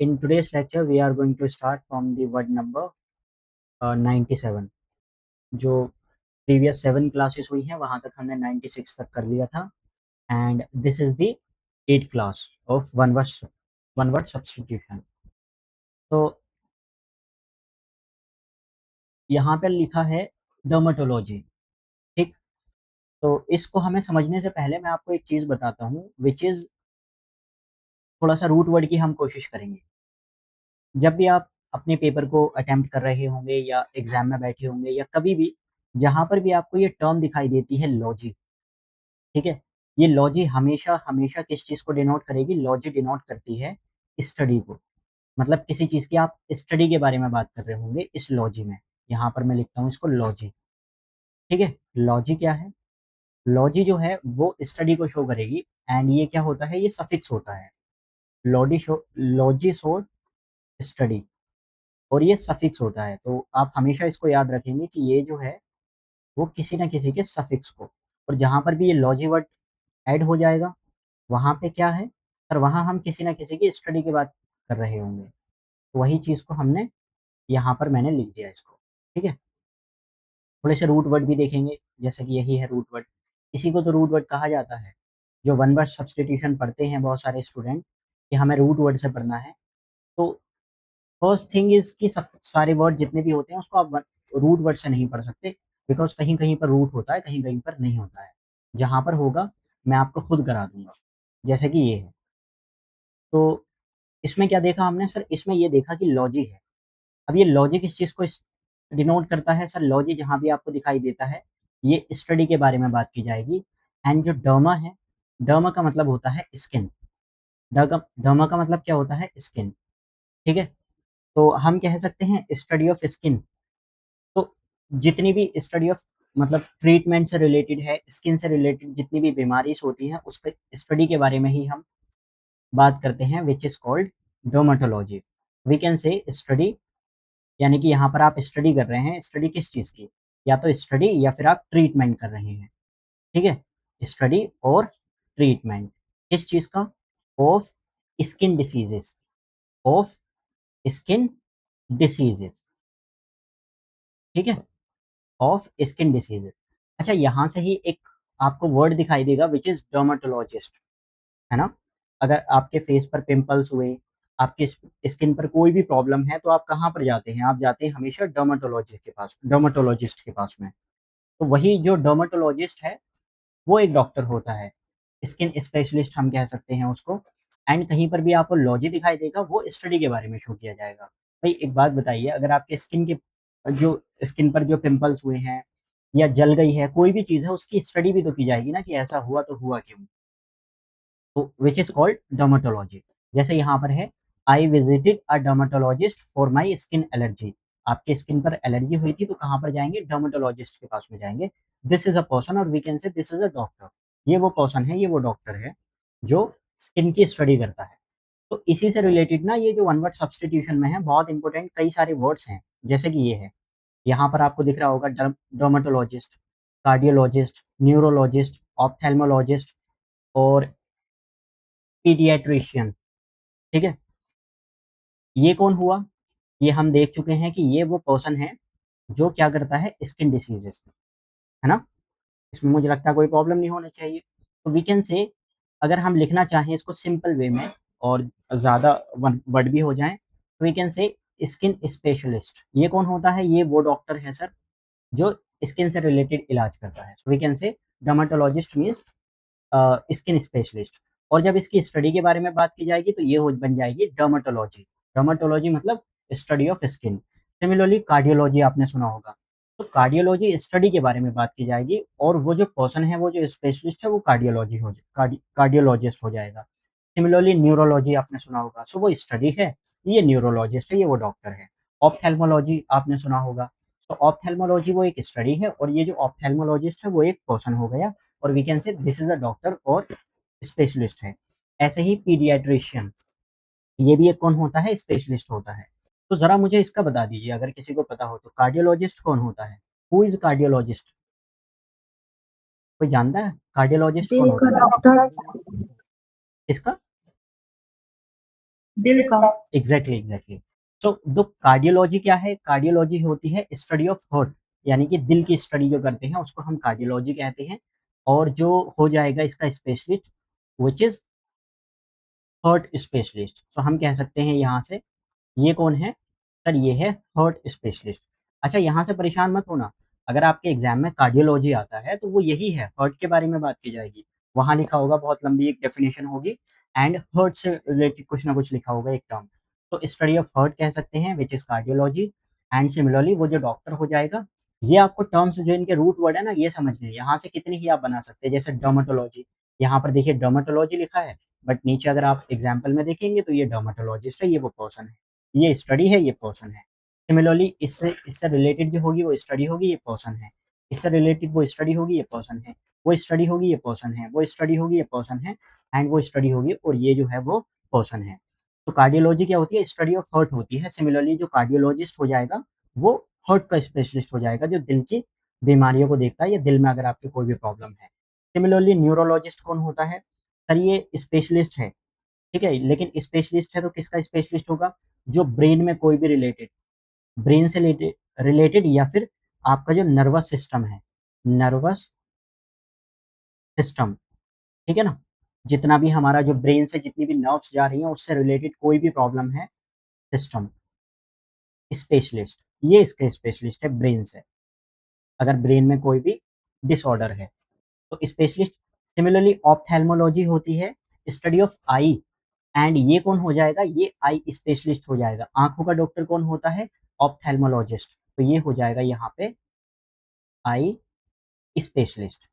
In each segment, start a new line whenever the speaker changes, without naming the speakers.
In today's lecture, we are going to start from the word number 97. जो previous 7 classes हुई हैं वहाँ तक हमने 96 तक कर लिया था, and this is the 8th class of one word substitution. तो यहाँ पे लिखा है डर्मेटोलॉजी, ठीक। तो इसको हमें समझने से पहले मैं आपको एक चीज़ बताता हूँ, विच इज़ थोड़ा सा रूट वर्ड की हम कोशिश करेंगे। जब भी आप अपने पेपर को अटेम्प्ट कर रहे होंगे या एग्जाम में बैठे होंगे या कभी भी, जहाँ पर भी आपको ये टर्म दिखाई देती है लॉजिक, ठीक है? ये लॉजिक हमेशा हमेशा किस चीज़ को डिनोट करेगी? लॉजिक डिनोट करती है स्टडी को। मतलब किसी चीज़ की आप स्टडी के बारे में बात कर रहे होंगे इस लॉजिक में। यहाँ पर मैं लिखता हूँ इसको लॉजिक, ठीक है? लॉजिक क्या है? लॉजिक जो है वो स्टडी को शो करेगी, एंड ये क्या होता है? ये सफिक्स होता है। लॉजिक शो स्टडी, और ये सफिक्स होता है। तो आप हमेशा इसको याद रखेंगे कि ये जो है वो किसी न किसी के सफिक्स को, और जहाँ पर भी ये लॉजी वर्ड ऐड हो जाएगा वहाँ पे क्या है सर, वहाँ हम किसी न किसी की स्टडी की बात कर रहे होंगे। तो वही चीज़ को हमने यहाँ पर मैंने लिख दिया इसको, ठीक है। थोड़े से रूट वर्ड भी देखेंगे, जैसे कि यही है रूट वर्ड। इसी को तो रूट वर्ड कहा जाता है। जो वन वर्ड सब्सटीट्यूशन पढ़ते हैं बहुत सारे स्टूडेंट कि हमें रूट वर्ड से पढ़ना है, तो फर्स्ट थिंग इज़ कि सब सारे वर्ड जितने भी होते हैं उसको आप रूट वर्ड से नहीं पढ़ सकते, बिकॉज़ कहीं-कहीं पर रूट होता है, कहीं-कहीं पर नहीं होता है। जहाँ पर होगा मैं आपको खुद करा दूँगा, जैसे कि ये है। तो इसमें क्या देखा हमने सर? इसमें ये देखा कि लॉजिक है। अब ये लॉजिक किस चीज़ को डिनोट करता है सर? लॉजिक जहाँ भी आपको दिखाई देता है, ये स्टडी के बारे में बात की जाएगी। एंड जो डर्मा है, डर्मा का मतलब होता है स्किन। डर्मा का मतलब क्या होता है? स्किन, ठीक है? तो हम कह सकते हैं स्टडी ऑफ स्किन। तो जितनी भी स्टडी ऑफ मतलब ट्रीटमेंट से रिलेटेड है, स्किन से रिलेटेड जितनी भी बीमारीज़ होती हैं, उसके स्टडी के बारे में ही हम बात करते हैं, which is called dermatology. We can say study, यानी कि यहाँ पर आप स्टडी कर रहे हैं, स्टडी किस चीज़ की? या तो स्टडी या फिर आप ट्रीटमेंट कर रहे हैं, ठीक है? स्टडी और ट्रीटमेंट किस चीज़ का? Of skin diseases, of skin diseases, ठीक है? Of skin diseases. अच्छा, यहाँ से ही एक आपको वर्ड दिखाई देगा व्हिच इज़ डर्मेटोलॉजिस्ट, है ना? अगर आपके फेस पर पिंपल्स हुए, आपकी स्किन पर कोई भी प्रॉब्लम है, तो आप कहाँ पर जाते हैं? आप जाते हैं हमेशा डर्मेटोलॉजिस्ट के पास में। तो वही जो डर्मेटोलॉजिस्ट है, वो एक डॉक्टर होता है। स्किन स्पेशलिस्ट हम कह सकते हैं उसको। एंड कहीं पर भी आपको लॉजी दिखाई देगा, वो स्टडी के बारे में शो किया जाएगा। भाई एक बात बताइए, अगर आपके स्किन पर जो पिंपल्स हुए हैं या जल गई है, कोई भी चीज़ है, उसकी स्टडी भी तो की जाएगी ना कि ऐसा हुआ तो हुआ क्यों? तो व्हिच इज़ कॉल्ड डर्मेटोलॉजी। जैसे यहाँ पर है, I visited a dermatologist for my skin allergy. आपके स्किन पर एलर्जी हुई थी तो कहाँ पर जाएँगे? डर्मेटोलॉजिस्ट के पास में जाएँगे। दिस इज़ अ पर्सन, और we can say this is a doctor. ये वो पर्सन है, ये वो डॉक्टर है जो स्किन की स्टडी करता है। तो इसी से रिलेटेड ना ये जो वन वर्ड सब्स्टिट्यूशन में है, बहुत इंपॉर्टेंट कई सारे वर्ड्स हैं, जैसे कि ये है। यहाँ पर आपको दिख रहा होगा डर्मेटोलॉजिस्ट, कार्डियोलॉजिस्ट, न्यूरोलॉजिस्ट, ऑप्थेल्मोलॉजिस्ट और पीडियाट्रिशियन, ठीक है? ये कौन हुआ? ये हम देख चुके हैं कि ये वो पर्सन है जो क्या करता है? स्किन डिसीज़ेज़, है ना? इसमें मुझे लगता है कोई प्रॉब्लम नहीं होनी चाहिए। तो वी कैन से, अगर हम लिखना चाहें इसको सिंपल वे में और ज़्यादा वन वर्ड भी हो जाएँ, तो we can say skin specialist. ये कौन होता है? ये वो डॉक्टर है सर जो स्किन से रिलेटेड इलाज करता है। So we can say dermatologist means skin specialist. और जब इसकी स्टडी के बारे में बात की जाएगी तो ये हो बन जाएगी डर्मेटोलॉजी। डर्मेटोलॉजी मतलब study of skin. Similarly cardiology आपने सुना होगा। तो कार्डियोलॉजी स्टडी के बारे में बात की जाएगी, और वो जो पर्सन है, वो जो स्पेशलिस्ट है, वो कार्डियोलॉजिस्ट हो जाएगा। सिमिलरली न्यूरोलॉजी आपने सुना होगा, सो वो स्टडी है, ये न्यूरोलॉजिस्ट है, ये वो डॉक्टर है। ऑप्थेल्मोलॉजी आपने सुना होगा, तो ऑप्थेल्मोलॉजी वो एक स्टडी है, और ये जो ऑप्थेल्मोलॉजिस्ट है वो एक पर्सन हो गया, और we can say this is a doctor और स्पेशलिस्ट है। ऐसे ही पीडियाट्रिशियन, ये भी एक कौन होता है? स्पेशलिस्ट होता है। तो ज़रा मुझे इसका बता दीजिए अगर किसी को पता हो तो, कार्डियोलॉजिस्ट कौन होता है? Who is cardiologist? कोई जानता है? कार्डियोलॉजिस्ट कौन
दिल का
होता है?
डॉक्टर।
किसका?
दिल का।
Exactly exactly. So the cardiology क्या है? कार्डियोलॉजी होती है स्टडी ऑफ हार्ट, यानी कि दिल की स्टडी जो करते हैं उसको हम कार्डियोलॉजी कहते हैं। और जो हो जाएगा इसका specialist, which is heart specialist. तो हम कह सकते हैं यहाँ से, ये कौन है? सर ये है हार्ट स्पेशलिस्ट। अच्छा, यहाँ से परेशान मत होना, अगर आपके एग्जाम में कार्डियोलॉजी आता है तो वो यही है, हार्ट के बारे में बात की जाएगी। वहाँ लिखा होगा, बहुत लंबी एक डेफिनेशन होगी, एंड हार्ट से रिलेटेड कुछ ना कुछ लिखा होगा एक टर्म। तो स्टडी ऑफ हार्ट कह सकते हैं, which is cardiology. And similarly वो जो डॉक्टर हो जाएगा, ये आपको टर्म्स जो इनके रूट वर्ड है ना, ये समझने हैं। यहाँ से कितनी ही आप बना सकते हैं, जैसे डर्मेटोलॉजी, यहाँ पर देखिए डर्मेटोलॉजी लिखा है, बट नीचे अगर आप एग्जाम्पल में देखेंगे तो ये डर्मेटोलॉजिस्ट है, ये वो पर्सन है, ये स्टडी है, ये पर्सन है। सिमिलरली इससे इससे रिलेटेड जो होगी वो स्टडी होगी, ये पर्सन है। इससे रिलेटेड वो स्टडी होगी, ये पर्सन है। वो स्टडी होगी, ये पर्सन है। वो स्टडी होगी, ये पर्सन है। एंड वो स्टडी होगी और ये जो है वो पर्सन है। तो कार्डियोलॉजी क्या होती है? स्टडी ऑफ हार्ट होती है। सिमिलरली जो कार्डियोलॉजिस्ट हो जाएगा वो हार्ट का स्पेशलिस्ट हो जाएगा, जो दिल की बीमारियों को देखता है, या दिल में अगर आपकी कोई भी प्रॉब्लम है। सिमिलरली न्यूरोलॉजिस्ट कौन होता है? सर ये स्पेशलिस्ट है, ठीक है, लेकिन स्पेशलिस्ट है तो किसका स्पेशलिस्ट होगा? जो ब्रेन में कोई भी रिलेटेड, ब्रेन से रिलेटेड रिलेटेड या फिर आपका जो नर्वस सिस्टम है, नर्वस सिस्टम, ठीक है ना, जितना भी हमारा जो ब्रेन से जितनी भी नर्व्स जा रही हैं उससे रिलेटेड कोई भी प्रॉब्लम है, सिस्टम स्पेशलिस्ट, ये इसके स्पेशलिस्ट है ब्रेन से, अगर ब्रेन में कोई भी डिसऑर्डर है तो स्पेशलिस्ट। सिमिलरली ऑप्थेल्मोलॉजी होती है, स्टडी ऑफ आई, एंड ये कौन हो जाएगा? ये आई स्पेशलिस्ट हो जाएगा। आंखों का डॉक्टर कौन होता है? ऑप्थेल्मोलॉजिस्ट। तो ये हो जाएगा यहाँ पे आई स्पेशलिस्ट।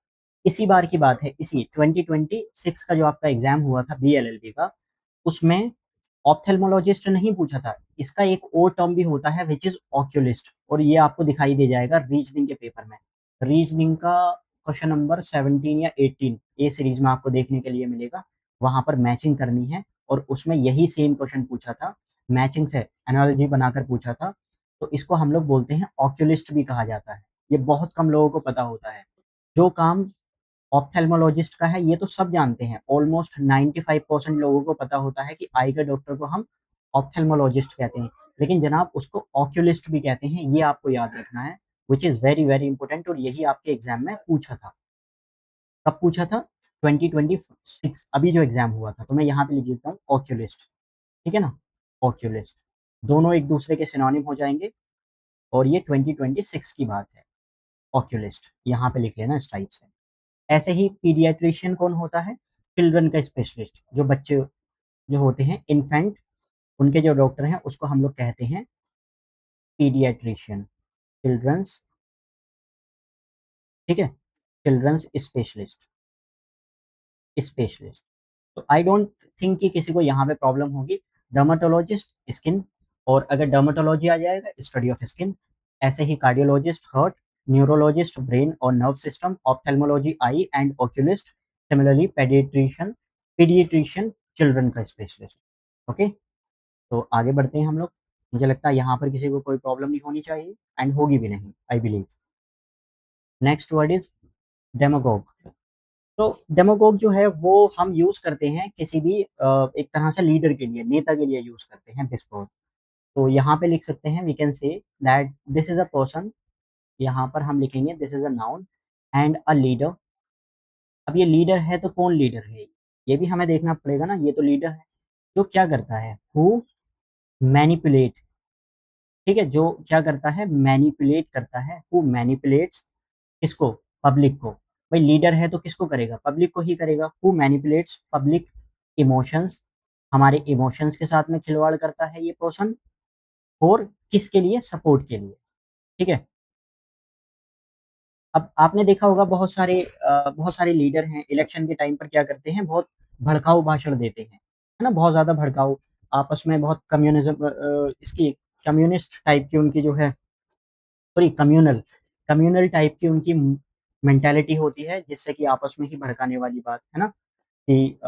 इसी बार की बात है, इसी 2026 का जो आपका एग्जाम हुआ था बीएलएलबी का, उसमें ऑप्थेल्मोलॉजिस्ट नहीं पूछा था, इसका एक और टर्म भी होता है विच इज ऑक्यूलिस्ट, और ये आपको दिखाई दे जाएगा रीजनिंग के पेपर में। रीजनिंग का क्वेश्चन नंबर 17 या 18 ए सीरीज में आपको देखने के लिए मिलेगा। वहां पर मैचिंग करनी है, और उसमें यही सेम क्वेश्चन पूछा था, मैचिंग से एनालॉजी बनाकर पूछा था। तो इसको हम लोग बोलते हैं ऑक्यूलिस्ट भी कहा जाता है। ये बहुत कम लोगों को पता होता है। जो काम ऑप्थेल्मोलॉजिस्ट का है ये तो सब जानते हैं, ऑलमोस्ट 95% लोगों को पता होता है कि आई के डॉक्टर को हम ऑप्थेल्मोलॉजिस्ट कहते हैं, लेकिन जनाब उसको ऑक्यूलिस्ट भी कहते हैं, ये आपको याद रखना है, which is very very important, और यही आपके एग्जाम में पूछा था। कब पूछा था? 2026, अभी जो एग्जाम हुआ था। तो मैं यहाँ पे लिख देता हूँ ऑक्यूलिस्ट, ठीक है ना, ऑक्यूलिस्ट, दोनों एक दूसरे के सिनोनिम हो जाएंगे, और ये 2026 की बात है। ऑक्यूलिस्ट यहाँ पे लिख लेना इस टाइप से। ऐसे ही पीडियाट्रिशियन कौन होता है? चिल्ड्रन का स्पेशलिस्ट, जो बच्चे जो होते हैं इन्फेंट, उनके जो डॉक्टर हैं उसको हम लोग कहते हैं पीडियाट्रिशियन, चिल्ड्रंस, ठीक है, चिल्ड्रंस स्पेशलिस्ट, स्पेशलिस्ट। तो आई डोंट थिंक कि किसी को यहाँ पे प्रॉब्लम होगी। डर्माटोलॉजिस्ट स्किन, और अगर डर्माटोलॉजी आ जाएगा स्टडी ऑफ स्किन। ऐसे ही कार्डियोलॉजिस्ट हार्ट, न्यूरोलॉजिस्ट ब्रेन और nerve system, ophthalmology I, and oculist. Similarly paediatrician, paediatrician children का स्पेशलिस्ट। ओके, तो आगे बढ़ते हैं हम लोग। मुझे लगता है यहाँ पर किसी को कोई प्रॉब्लम नहीं होनी चाहिए, एंड होगी भी नहीं, I believe. Next word is demagogue. तो डेमागोग जो है वो हम यूज करते हैं किसी भी एक तरह से लीडर के लिए, नेता के लिए यूज करते हैं दिस वर्ड। तो यहाँ पे लिख सकते हैं, we can say that this is a person, यहाँ पर हम लिखेंगे this is a noun and a leader. अब ये लीडर है तो कौन लीडर है? ये भी हमें देखना पड़ेगा ना, ये तो लीडर है जो क्या करता है, हु मैनिपुलेट, ठीक है, जो क्या करता है, मैनिपुलेट करता है, हु मैनिपुलेट्स, किसको? पब्लिक को। भाई लीडर है तो किसको करेगा? पब्लिक को ही करेगा। हु मैनिपुलेट्स पब्लिक इमोशंस, हमारे इमोशंस के साथ में खिलवाड़ करता है ये पर्सन, और किसके लिए? सपोर्ट के लिए, ठीक है। अब आपने देखा होगा बहुत सारे लीडर हैं इलेक्शन के टाइम पर क्या करते हैं, बहुत भड़काऊ भाषण देते हैं, है ना, बहुत ज़्यादा भड़काऊ, आपस में बहुत कम्युनिज्म, इसकी कम्युनिस्ट टाइप की उनकी जो है, सॉरी कम्युनल, कम्युनल टाइप की उनकी मेंटालिटी होती है, जिससे कि आपस में ही भड़काने वाली बात है ना, कि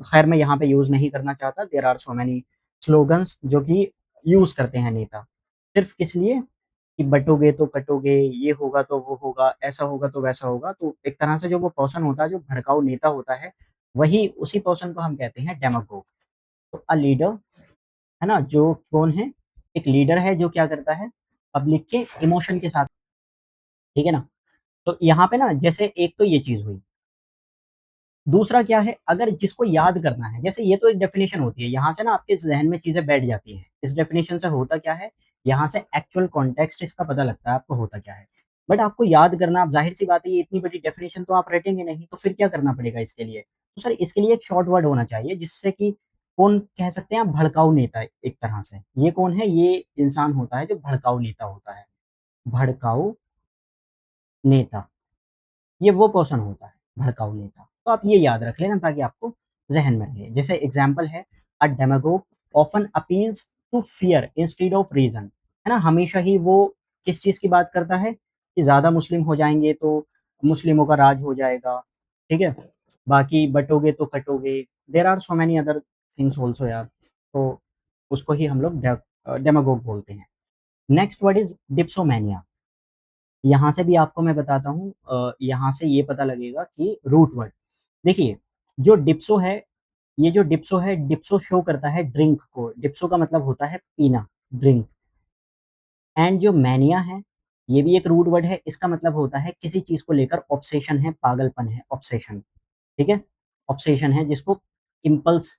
खैर मैं यहाँ पे यूज़ नहीं करना चाहता। There are so many slogans जो कि यूज़ करते हैं नेता, सिर्फ किस लिए? कि बटोगे तो कटोगे, ये होगा तो वो होगा, ऐसा होगा तो वैसा होगा। तो एक तरह से जो वो पर्सन होता है, जो भड़काऊ नेता होता है, वही उसी पर्सन को हम कहते हैं डेमागोग। तो अ लीडर है ना? जो कौन है? एक लीडर है जो क्या करता है? पब्लिक के इमोशन के साथ, ठीक है ना? तो यहाँ पे ना जैसे एक तो ये चीज़ हुई। दूसरा क्या है, अगर जिसको याद करना है, जैसे ये तो एक डेफिनेशन होती है, यहाँ से ना आपके ज़हन में चीज़ें बैठ जाती हैं। इस डेफिनेशन से होता क्या है, यहाँ से एक्चुअल कॉन्टेक्स्ट इसका पता लगता है आपको होता क्या है। बट आपको याद करना, अब ज़ाहिर-सी बात है ये इतनी बड़ी डेफिनेशन तो आप रटेंगे नहीं, तो फिर क्या करना पड़ेगा इसके लिए? तो सर इसके लिए एक शॉर्ट वर्ड होना चाहिए जिससे कि कौन कह सकते हैं आप भड़काऊ नेता एक तरह से। ये कौन है? ये इंसान होता है जो भड़काऊ नेता होता है। भड़काऊ नेता। ये वो पर्सन होता है, भड़काऊ नेता। तो आप ये याद रख लेना ताकि आपको ज़हन में रहे। जैसे एग्ज़ाम्पल है, a demagogue often appeals to fear instead of reason, है ना? हमेशा ही वो किस चीज़ की बात करता है कि ज़्यादा मुस्लिम हो जाएँगे तो मुस्लिमों का राज हो जाएगा, ठीक है? बाकी बँटोगे तो कटोगे। There are so many other things also यार। तो उसको ही हम लोग डेमागोग बोलते हैं। Next word is dipsomania. यहाँ से भी आपको मैं बताता हूँ, यहाँ से ये पता लगेगा कि रूट वर्ड देखिए, जो डिप्सो है, ये जो डिप्सो है, डिप्सो शो करता है ड्रिंक को, डिप्सो का मतलब होता है पीना, ड्रिंक। एंड जो मैनिया है, ये भी एक रूट वर्ड है, इसका मतलब होता है किसी चीज़ को लेकर ऑब्सेशन है, पागलपन है, ऑब्सेशन, ठीक है? ऑब्सेशन है जिसको इम्पल्स,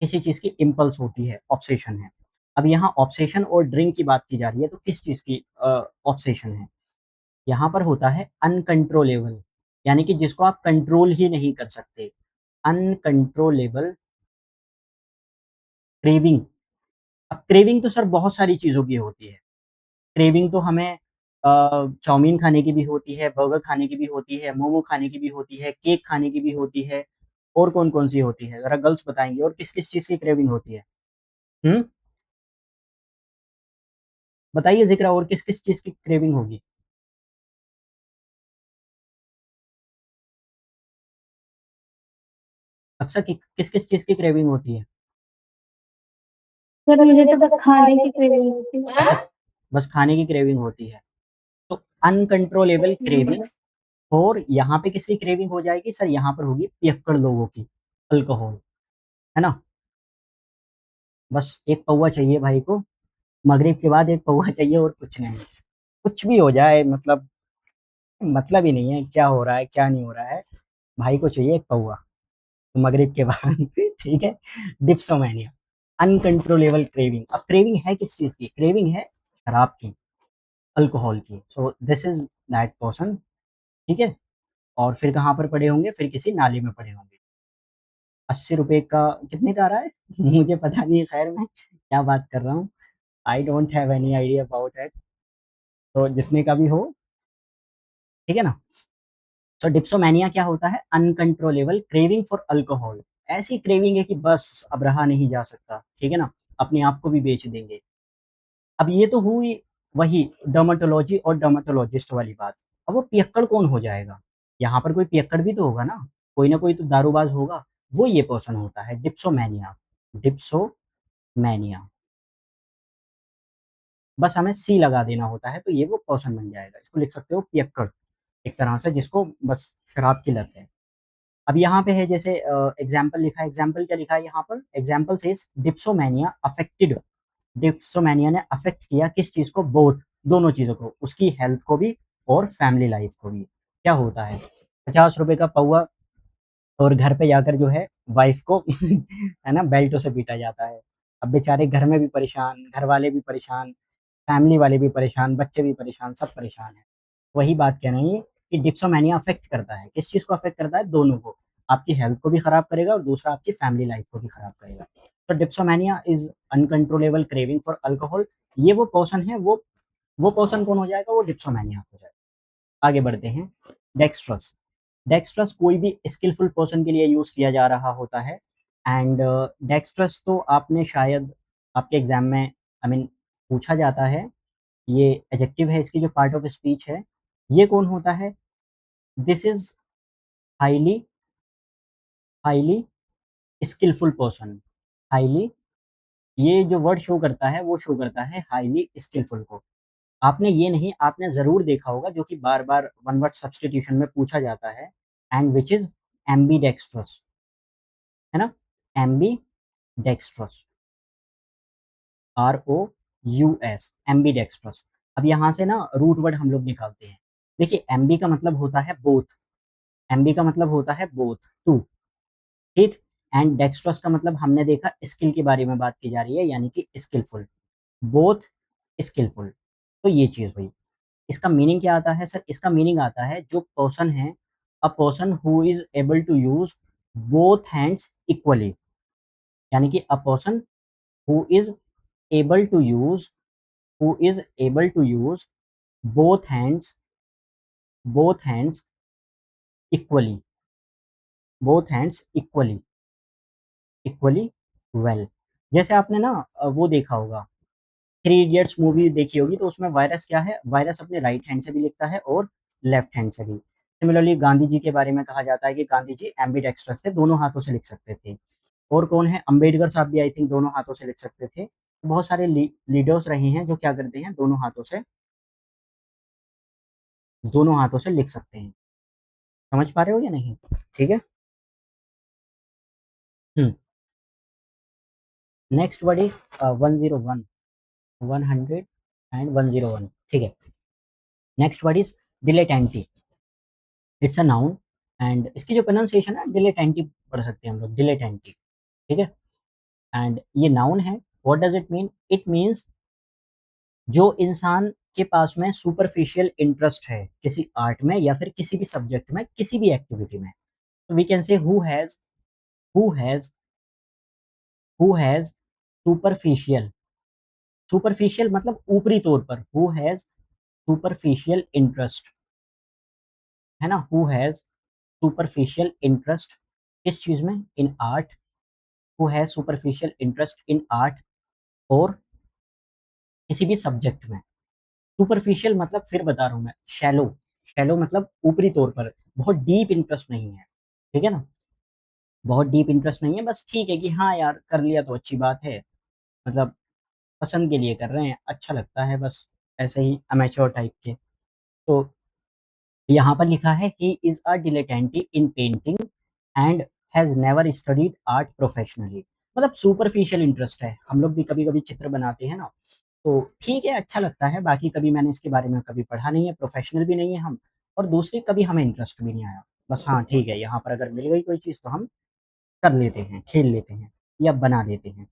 किसी चीज़ की इम्पल्स होती है, ऑब्सेशन है। अब यहाँ ऑब्सेशन और ड्रिंक की बात की जा रही है, तो किस चीज़ की ऑब्सेशन है? यहाँ पर होता है अनकंट्रोलेबल, यानी कि जिसको आप कंट्रोल ही नहीं कर सकते। Uncontrollable craving. अब क्रेविंग तो सर बहुत सारी चीज़ों की होती है। क्रेविंग तो हमें चाउमीन खाने की भी होती है, बर्गर खाने की भी होती है, मोमो खाने की भी होती है, केक खाने की भी होती है, और कौन-कौन सी होती है? ज़रा गर्ल्स बताएँगी और किस-किस चीज़ की क्रेविंग होती है? हुँ? बताइए ज़िक्रा और किस-किस चीज़ की क्रेविंग होगी? अक्सर कि किस-किस चीज़ की क्रेविंग होती है?
सर मुझे तो बस खाने की क्रेविंग होती है।
अच्छा, बस खाने की क्रेविंग होती है। तो अनकंट्रोलेबल क्रेविंग, और यहाँ पे किसकी क्रेविंग हो जाएगी? सर यहाँ पर होगी पियक्कड़ लोगों की, अल्कोहल, है ना? बस 1 पौआ चाहिए भाई को, मगरिब के बाद 1 पौआ चाहिए और कुछ नहीं। कुछ भी हो जाए, मतलब ही नहीं है क्या हो रहा है, क्या नहीं हो रहा है, भाई को चाहिए 1 पौआ, तो मगरिब के बाद ठीक है? Dipsomania, uncontrollable craving. अब क्रेविंग है किस चीज़ की? क्रेविंग है शराब की, अल्कोहल की। So this is that person, ठीक है? और फिर कहाँ पर पड़े होंगे? फिर किसी नाली में पड़े होंगे। ₹80 का कितने का आ रहा है? मुझे पता नहीं है, खैर मैं क्या बात कर रहा हूँ। I don't have any idea about it. तो जितने का भी हो, ठीक है ना? सो डिप्सोमैनिया क्या होता है? Uncontrollable craving for alcohol. ऐसी क्रेविंग है कि बस अब रहा नहीं जा सकता, ठीक है ना? अपने आप को भी बेच देंगे। अब ये तो हुई वही डर्मेटोलॉजी और डर्मेटोलॉजिस्ट वाली बात। अब वो पियक्कड़ कौन हो जाएगा? यहाँ पर कोई पियक्कड़ भी तो होगा ना? कोई ना कोई तो दारूबाज़ होगा, वो ये पर्सन होता है डिप्सोमैनिया। डिप्सोमैनिया। बस हमें सी लगा देना होता है, तो ये वो पर्सन बन जाएगा। इसको लिख सकते हो पियक्कड़, एक तरह से जिसको बस शराब की लत है। अब यहाँ पे है जैसे एग्ज़ाम्पल लिखा है, एग्ज़ाम्पल क्या लिखा है यहाँ पर? Example says dipsomania affected, dipsomania ने अफ़ेक्ट किया किस चीज़ को? बोथ, दोनों चीज़ों को, उसकी हेल्थ को भी और फैमिली लाइफ़ को भी। क्या होता है? ₹50 का पौआ, और घर पे जाकर जो है वाइफ़ को है ना बेल्टों से पीटा जाता है। अब बेचारे घर में भी परेशान, घरवाले भी परेशान, फैमिली वाले भी परेशान, बच्चे भी परेशान, सब परेशान हैं। वही बात कह रहे हैं कि डिप्सोमैनिया अफ़ेक्ट करता है, किस चीज़ को अफ़ेक्ट करता है? दोनों को। आपकी हेल्थ को भी खराब करेगा और दूसरा आपकी फैमिली लाइफ़ को भी खराब करेगा। तो dipsomania is uncontrollable craving for alcohol. ये वो पर्सन है, वो पर्सन कौन हो जाएगा? वो डिप्सोमैनिया हो जाएगा। आगे बढ़ते हैं, डेक्सट्रस। डेक्सट्रस कोई भी स्किलफुल पर्सन के लिए यूज़ किया जा रहा होता है। एंड डेक्सट्रस तो आपने शायद आपके एग्ज़ाम में पूछा जाता है। ये एडजेक्टिव है, इसकी जो पार्ट ऑफ स्पीच है, ये कौन होता है? This is highly highly skilful person. Highly, ये जो वर्ड शो करता है, वो शो करता है हाइली स्किलफुल को। आपने ये नहीं, आपने ज़रूर देखा होगा जो कि बार-बार वन वर्ड सब्स्टिट्यूशन में पूछा जाता है, एंड व्हिच इज़ एम्बीडेक्स्ट्रस, है ना? एम्बीडेक्स्ट्रस। ROUS, ambidextrous. अब यहाँ से ना रूट वर्ड हम लोग निकालते हैं। देखिए एम्बी का मतलब होता है बोथ, एम्बी का मतलब होता है बोथ, टू, ठीक। एंड डेक्स्ट्रस का मतलब हमने देखा स्किल के बारे में बात की जा रही है, यानी कि स्किलफुल, बोथ स्किलफुल। तो ये चीज हुई। इसका मीनिंग क्या आता है सर? इसका मीनिंग आता है जो पर्सन है, a person who is able to use both hands equally, यानी कि a person who is able to use, who is able to use both hands, both hands equally, both hands equally, equally well. जैसे आपने ना वो देखा होगा, three idiots movie देखी होगी, तो उसमें वायरस क्या है, वायरस अपने राइट हैंड से भी लिखता है और लेफ्ट हैंड से भी। सिमिलरली गांधी जी के बारे में कहा जाता है कि गांधी जी एम्बीडेक्स्ट्रस थे, दोनों हाथों से लिख सकते थे। और कौन है, अंबेडकर साहब भी आई थिंक दोनों हाथों से लिख सकते थे। बहुत सारे लीडर्स रहे हैं जो क्या करते हैं, दोनों हाथों से, दोनों हाथों से लिख सकते हैं। समझ पा रहे हो या नहीं? ठीक है। Hmm. Next word is 101, 100 and 101, ठीक है। Next word is dilettante. It's a noun, and इसकी जो प्रोनाउंसिएशन है डिलेटेंटी पढ़ सकते हैं हम लोग, डिलेटेंटी, ठीक है। एंड ये नाउन है। What does it mean? It means जो इंसान के पास में सुपरफिशियल इंटरेस्ट है किसी आर्ट में या फिर किसी भी सब्जेक्ट में, किसी भी एक्टिविटी में। तो we can say who has who has superficial, superficial मतलब ऊपरी तौर पर, हु हैज सुपरफिशियल इंटरेस्ट, है ना, हु हैज सुपरफिशियल इंटरेस्ट किस चीज में, इन art, who has superficial interest in art, और किसी भी सब्जेक्ट में। सुपरफिशियल मतलब फिर बता रहा हूं मैं, शैलो, शैलो मतलब ऊपरी तौर पर, बहुत डीप इंटरेस्ट नहीं है, ठीक है ना, बहुत डीप इंटरेस्ट नहीं है, बस ठीक है कि हाँ यार कर लिया तो अच्छी बात है, मतलब पसंद के लिए कर रहे हैं, अच्छा लगता है बस, ऐसे ही अमेच्योर टाइप के। तो यहाँ पर लिखा है he is a dilettante in painting and has never studied art professionally. मतलब सुपरफिशियल इंटरेस्ट है, हम लोग भी कभी कभी चित्र बनाते हैं ना, तो ठीक है अच्छा लगता है, बाकी कभी मैंने इसके बारे में कभी पढ़ा नहीं है, प्रोफेशनल भी नहीं है हम, और दूसरी कभी हमें इंटरेस्ट भी नहीं आया, बस हाँ ठीक है यहाँ पर अगर मिल गई कोई चीज़ तो हम कर लेते हैं, खेल लेते हैं या बना लेते हैं।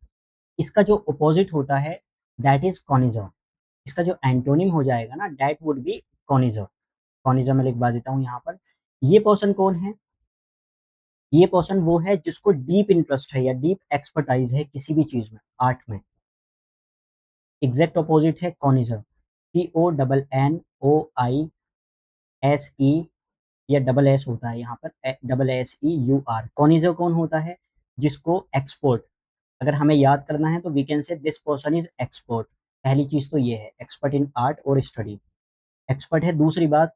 इसका जो अपोजिट होता है दैट इज कॉनिजर। इसका जो एंटोनिम हो जाएगा ना, दैट वुड बी कॉनिजर। कॉनिजर मैं लिखवा देता हूँ यहाँ पर। ये पर्सन कौन है? ये पर्सन वो है जिसको डीप इंटरेस्ट है या डीप एक्सपर्टाइज है किसी भी चीज में, आर्ट में। एग्जैक्ट अपोजिट है कॉनिजर, CONNOISE, या डबल एस होता है यहाँ पर, SSEUR। कॉनिजर कौन होता है? जिसको एक्सपोर्ट, अगर हमें याद करना है तो we can say this person is expert. पहली चीज तो ये है, एक्सपर्ट इन आर्ट और स्टडी, एक्सपर्ट है। दूसरी बात,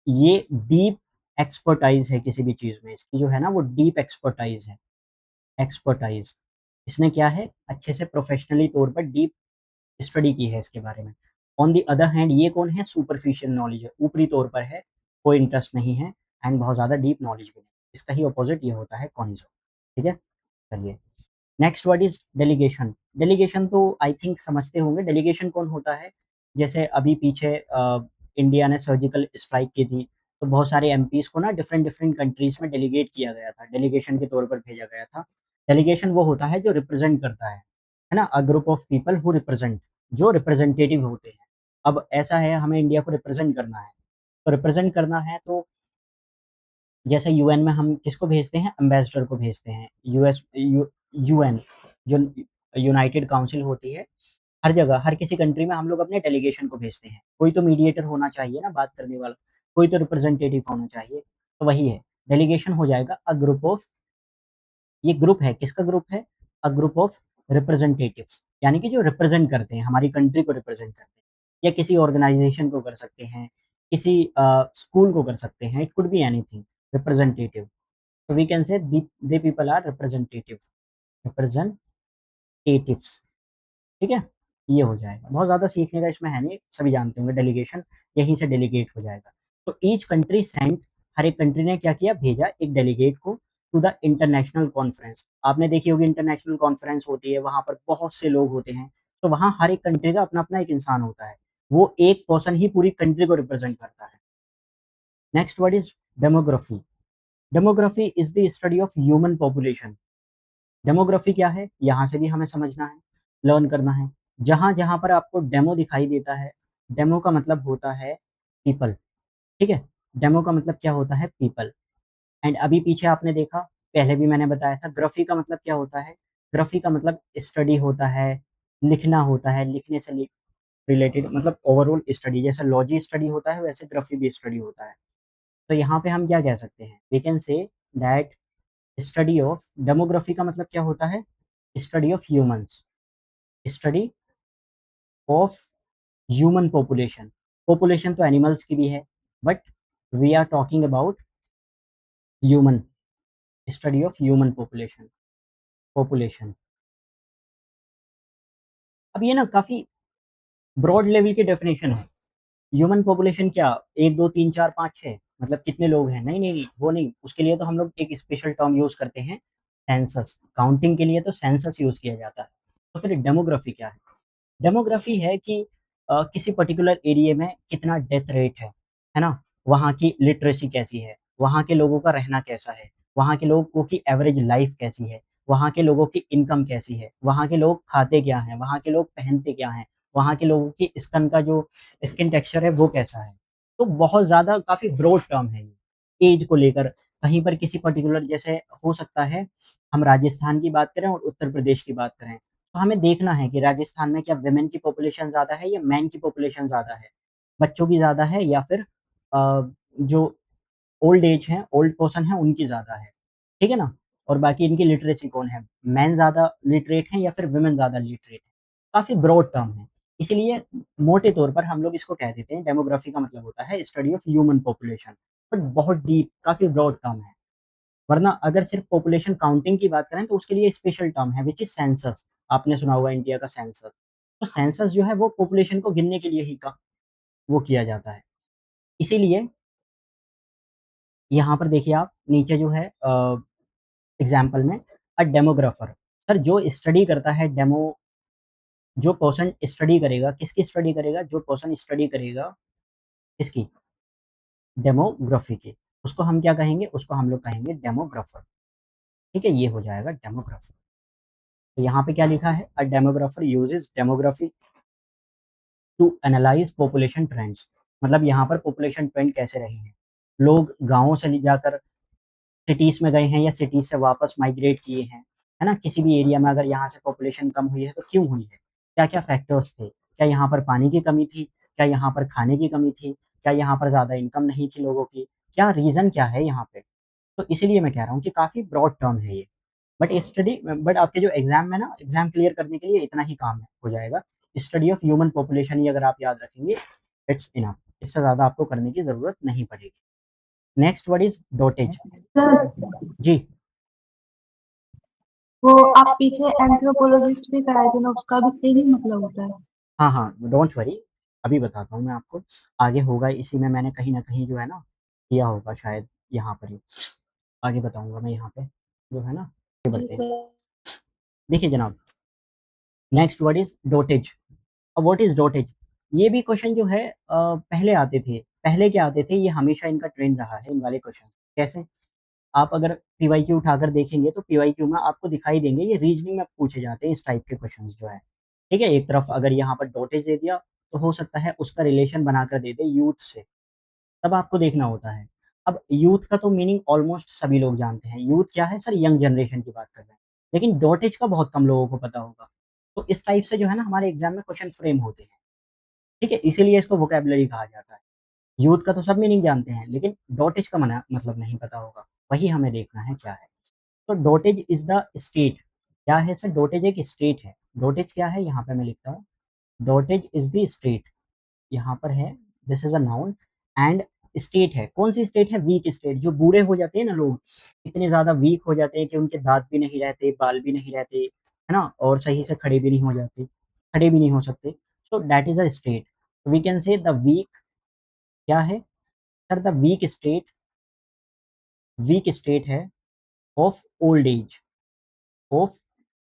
ये डीप एक्सपर्टाइज है किसी भी चीज में, इसकी जो है ना वो डीप एक्सपर्टाइज है, एक्सपर्टाइज। इसने क्या है, अच्छे से प्रोफेशनली तौर पर डीप स्टडी की है इसके बारे में। ऑन दी अदर हैंड ये कौन है? सुपरफिशियल नॉलेज है, ऊपरी तौर पर है, कोई इंटरेस्ट नहीं है, एंड बहुत ज़्यादा डीप नॉलेज भी नहीं। इसका ही अपोजिट ये होता है कॉन्जो, ठीक है। चलिए, next word is delegation. Delegation तो आई थिंक समझते होंगे, डेलीगेशन कौन होता है? जैसे अभी पीछे इंडिया ने सर्जिकल स्ट्राइक की थी, तो बहुत सारे एमपीज को ना डिफरेंट डिफरेंट कंट्रीज में डेलीगेट किया गया था, डेलीगेशन के तौर पर भेजा गया था। डेलीगेशन वो होता है जो रिप्रेजेंट करता है ना, a group of people who represent, जो रिप्रेजेंटेटिव होते हैं। अब ऐसा है, हमें इंडिया को रिप्रेजेंट करना है, तो रिप्रेजेंट करना है तो जैसे यूएन में हम किसको भेजते हैं? एम्बेसडर को भेजते हैं। यूएन जो यूनाइटेड काउंसिल होती है, हर जगह हर किसी कंट्री में हम लोग अपने डेलीगेशन को भेजते हैं। कोई तो मीडिएटर होना चाहिए ना, बात करने वाला, कोई तो रिप्रेजेंटेटिव होना चाहिए, तो वही है। डेलीगेशन हो जाएगा अ ग्रुप ऑफ, ये ग्रुप है, किसका ग्रुप है? अ ग्रुप ऑफ रिप्रेजेंटेटिव्स, यानी कि जो रिप्रेजेंट करते हैं, हमारी कंट्री को रिप्रेजेंट करते हैं, या किसी ऑर्गेनाइजेशन को कर सकते हैं, किसी स्कूल को कर सकते हैं, it could be anything, representative. तो we can say they people are representative, representatives, ठीक है। ये हो जाएगा, बहुत ज़्यादा सीखने का इसमें है नहीं, सभी जानते होंगे डेलीगेशन यहीं से डेलीगेट हो जाएगा। तो ईच कंट्री सेंट, हर एक कंट्री ने क्या किया, भेजा एक डेलीगेट को टू द इंटरनेशनल कॉन्फ्रेंस। आपने देखी होगी इंटरनेशनल कॉन्फ्रेंस होती है, वहां पर बहुत से लोग होते हैं, तो वहाँ हर एक कंट्री का अपना-अपना एक इंसान होता है। वो एक पर्सन ही पूरी कंट्री को रिप्रेज़ेंट करता है। Next word is demography. Demography is the study of human population. Demography क्या है? यहाँ से भी हमें समझना है, लर्न करना है। जहाँ-जहाँ पर आपको डेमो दिखाई देता है, डेमो का मतलब होता है पीपल, ठीक है? डेमो का मतलब क्या होता है? पीपल। एंड अभी पीछे आपने देखा, पहले भी मैंने बताया था, ग्राफी का मतलब क्या होता है? ग्राफी का मतलब स्टडी होता है, लिखना होता है, लिखने से रिलेटेड मतलब ओवरऑल स्टडी, जैसे लॉजी स्टडी होता है वैसे ग्राफी भी स्टडी होता है। तो यहाँ पे हम क्या कह सकते हैं? We can say that study of demography का मतलब क्या होता है? Study of humans, study of human population. Population तो एनिमल्स की भी है, but we are talking about human, study of human population, population. अब ये ना काफ़ी ब्रॉड लेवल की डेफिनेशन है। ह्यूमन पॉपुलेशन क्या 1, 2, 3, 4, 5, 6 मतलब कितने लोग हैं? नहीं, नहीं, नहीं, वो नहीं। उसके लिए तो हम लोग एक स्पेशल टर्म यूज़ करते हैं, सेंसस। काउंटिंग के लिए तो सेंसस यूज़ किया जाता है। तो फिर डेमोग्राफी क्या है? डेमोग्राफी है कि किसी पर्टिकुलर एरिया में कितना डेथ रेट है ना? वहाँ की लिटरेसी कैसी है? वहाँ के लोगों का रहना कैसा है? वहाँ के लोगों की एवरेज लाइफ कैसी है? वहाँ के लोगों की इनकम कैसी है? वहाँ के लोग खाते क्या हैं? वहाँ के लोग पहनते क्या हैं? वहाँ के लोगों की स्किन टेक्सचर है वो कैसा है? तो बहुत ज़्यादा काफ़ी ब्रॉड टर्म है ये, ऐज को लेकर। कहीं पर किसी पर्टिकुलर जैसे हो सकता है, हम राजस्थान की बात करें और उत्तर प्रदेश की बात करें। तो हमें देखना है कि राजस्थान में क्या वुमेन की पॉपुलेशन ज़्यादा है या मेन की पॉपुलेशन ज़्यादा है? बच्चों की ज़्यादा है या फिर जो ओल्ड एज हैं, ओल्ड पर्सन हैं उनकी ज़्यादा है, ठीक है ना? और बाकी इनकी लिटरेसी कौन है? मेन ज़्यादा लिटरेट हैं या फिर वुमेन ज़्यादा लिटरेट हैं? काफ़ी ब्रॉड टर्म है। इसीलिए मोटे तौर पर हम लोग इसको कह देते हैं डेमोग्राफी का मतलब होता है study of human population. But बहुत डीप काफ़ी ब्रॉड टर्म है। वरना अगर सिर्फ पॉपुलेशन काउंटिंग की बात करें तो उसके लिए स्पेशल टर्म है व्हिच इज़ सेंसस। आपने सुना होगा इंडिया का सेंसस। तो सेंसस जो है वो पॉपुलेशन को गिनने के लिए ही का वो किया जाता है। इसीलिए यहाँ पर देखिए आप नीचे जो है एग्ज़ाम्पल में डेमोग्राफर। सर जो स्टडी करता है जो पर्सन स्टडी करेगा, किसकी स्टडी करेगा? जो पर्सन स्टडी करेगा किसकी? डेमोग्राफी की। उसको हम क्या कहेंगे? उसको हम लोग कहेंगे डेमोग्राफर। ठीक है? ये हो जाएगा डेमोग्राफर। तो यहाँ पे क्या लिखा है? Demographer uses demography to analyse population trends. मतलब यहाँ पर पॉपुलेशन ट्रेंड कैसे रहे हैं? लोग गाँवों से ले जाकर सिटीज़ में गए हैं या सिटीज़ से वापस माइग्रेट किए हैं, है ना? किसी भी एरिया में अगर यहाँ से पॉपुलेशन कम हुई है तो क्यों हुई है? क्या-क्या फैक्टर्स थे? क्या यहाँ पर पानी की कमी थी? क्या यहाँ पर खाने की कमी थी? क्या यहाँ पर ज़्यादा इनकम नहीं थी लोगों की? क्या रीज़न क्या है यहाँ पे? तो इसीलिए मैं कह रहा हूँ कि काफ़ी ब्रॉड टर्म है ये। बट आपके जो एग्ज़ाम में ना एग्ज़ाम क्लियर करने के लिए इतना ही काम है हो जाएगा। स्टडी ऑफ ह्यूमन पॉपुलेशन ही अगर आप याद रखेंगे, इट्स इनफ। इससे ज़्यादा आपको करने की ज़रूरत नहीं पड़ेगी। Next word is dotage.
Sir
जी।
वो आप पीछे एंथ्रोपोलॉजिस्ट भी कराए थे ना, उसका भी सेम ही मतलब होता है।
हाँ, हाँ, डोंट वरी, अभी बताता हूँ मैं आपको। आगे होगा इसी में मैंने कहीं न कहीं जो है ना, किया होगा शायद यहाँ पर ही। आगे बताऊँगा मैं यहाँ पे, जो है ना आगे
जी
बढ़ते हैं।
सर।
देखिए जनाब, नेक्स्ट वर्ड इज़ डॉटेज। अब व्हाट इज़ डॉटेज? ये भी क्वेश्चन जो है पहले आते थे। पहले क्या आते थे, ये हमेशा इनका ट्रेंड रहा है इन वाले क्वेश्चन। कैसे? आप अगर पीवाईक्यू उठाकर देखेंगे तो पीवाईक्यू में आपको दिखाई देंगे, ये रीज़निंग में पूछे जाते हैं इस टाइप के क्वेश्चन्स जो है। ठीक है? एक तरफ अगर यहाँ पर डॉटेज दे दिया, तो हो सकता है उसका रिलेशन बनाकर दे दे यूथ से। तब आपको देखना होता है। अब यूथ का तो मीनिंग ऑलमोस्ट सभी लोग जानते हैं। यूथ क्या है? सर यंग जनरेशन की बात कर रहे हैं। लेकिन डॉटेज का बहुत कम लोगों को पता होगा। तो इस टाइप से जो है ना हमारे एग्ज़ाम में क्वेश्चन फ्रेम होते हैं। ठीक है? इसीलिए इसको वोकैब्युलरी कहा जाता है। यूथ का तो सब मीनिंग जानते हैं, लेकिन डॉटेज का मना मतलब नहीं पता होगा। वही हमें देखना है क्या है। तो डॉटेज इज़ द स्टेट। क्या है सर? डॉटेज एक स्टेट है। डॉटेज क्या है? यहाँ पे मैं लिखता हूँ। Dotage is the state. यहाँ पर है, this is a noun and state है। कौन-सी स्टेट है? Weak state. जो बूढ़े हो जाते हैं ना लोग, इतने ज़्यादा वीक हो जाते हैं कि उनके दाँत भी नहीं रहते, बाल भी नहीं रहते, है ना? और सही से खड़े भी नहीं हो जाते, खड़े भी नहीं हो सकते। So that is a state. We can say the weak क्या है? सर द वीक स्टेट है of old age, of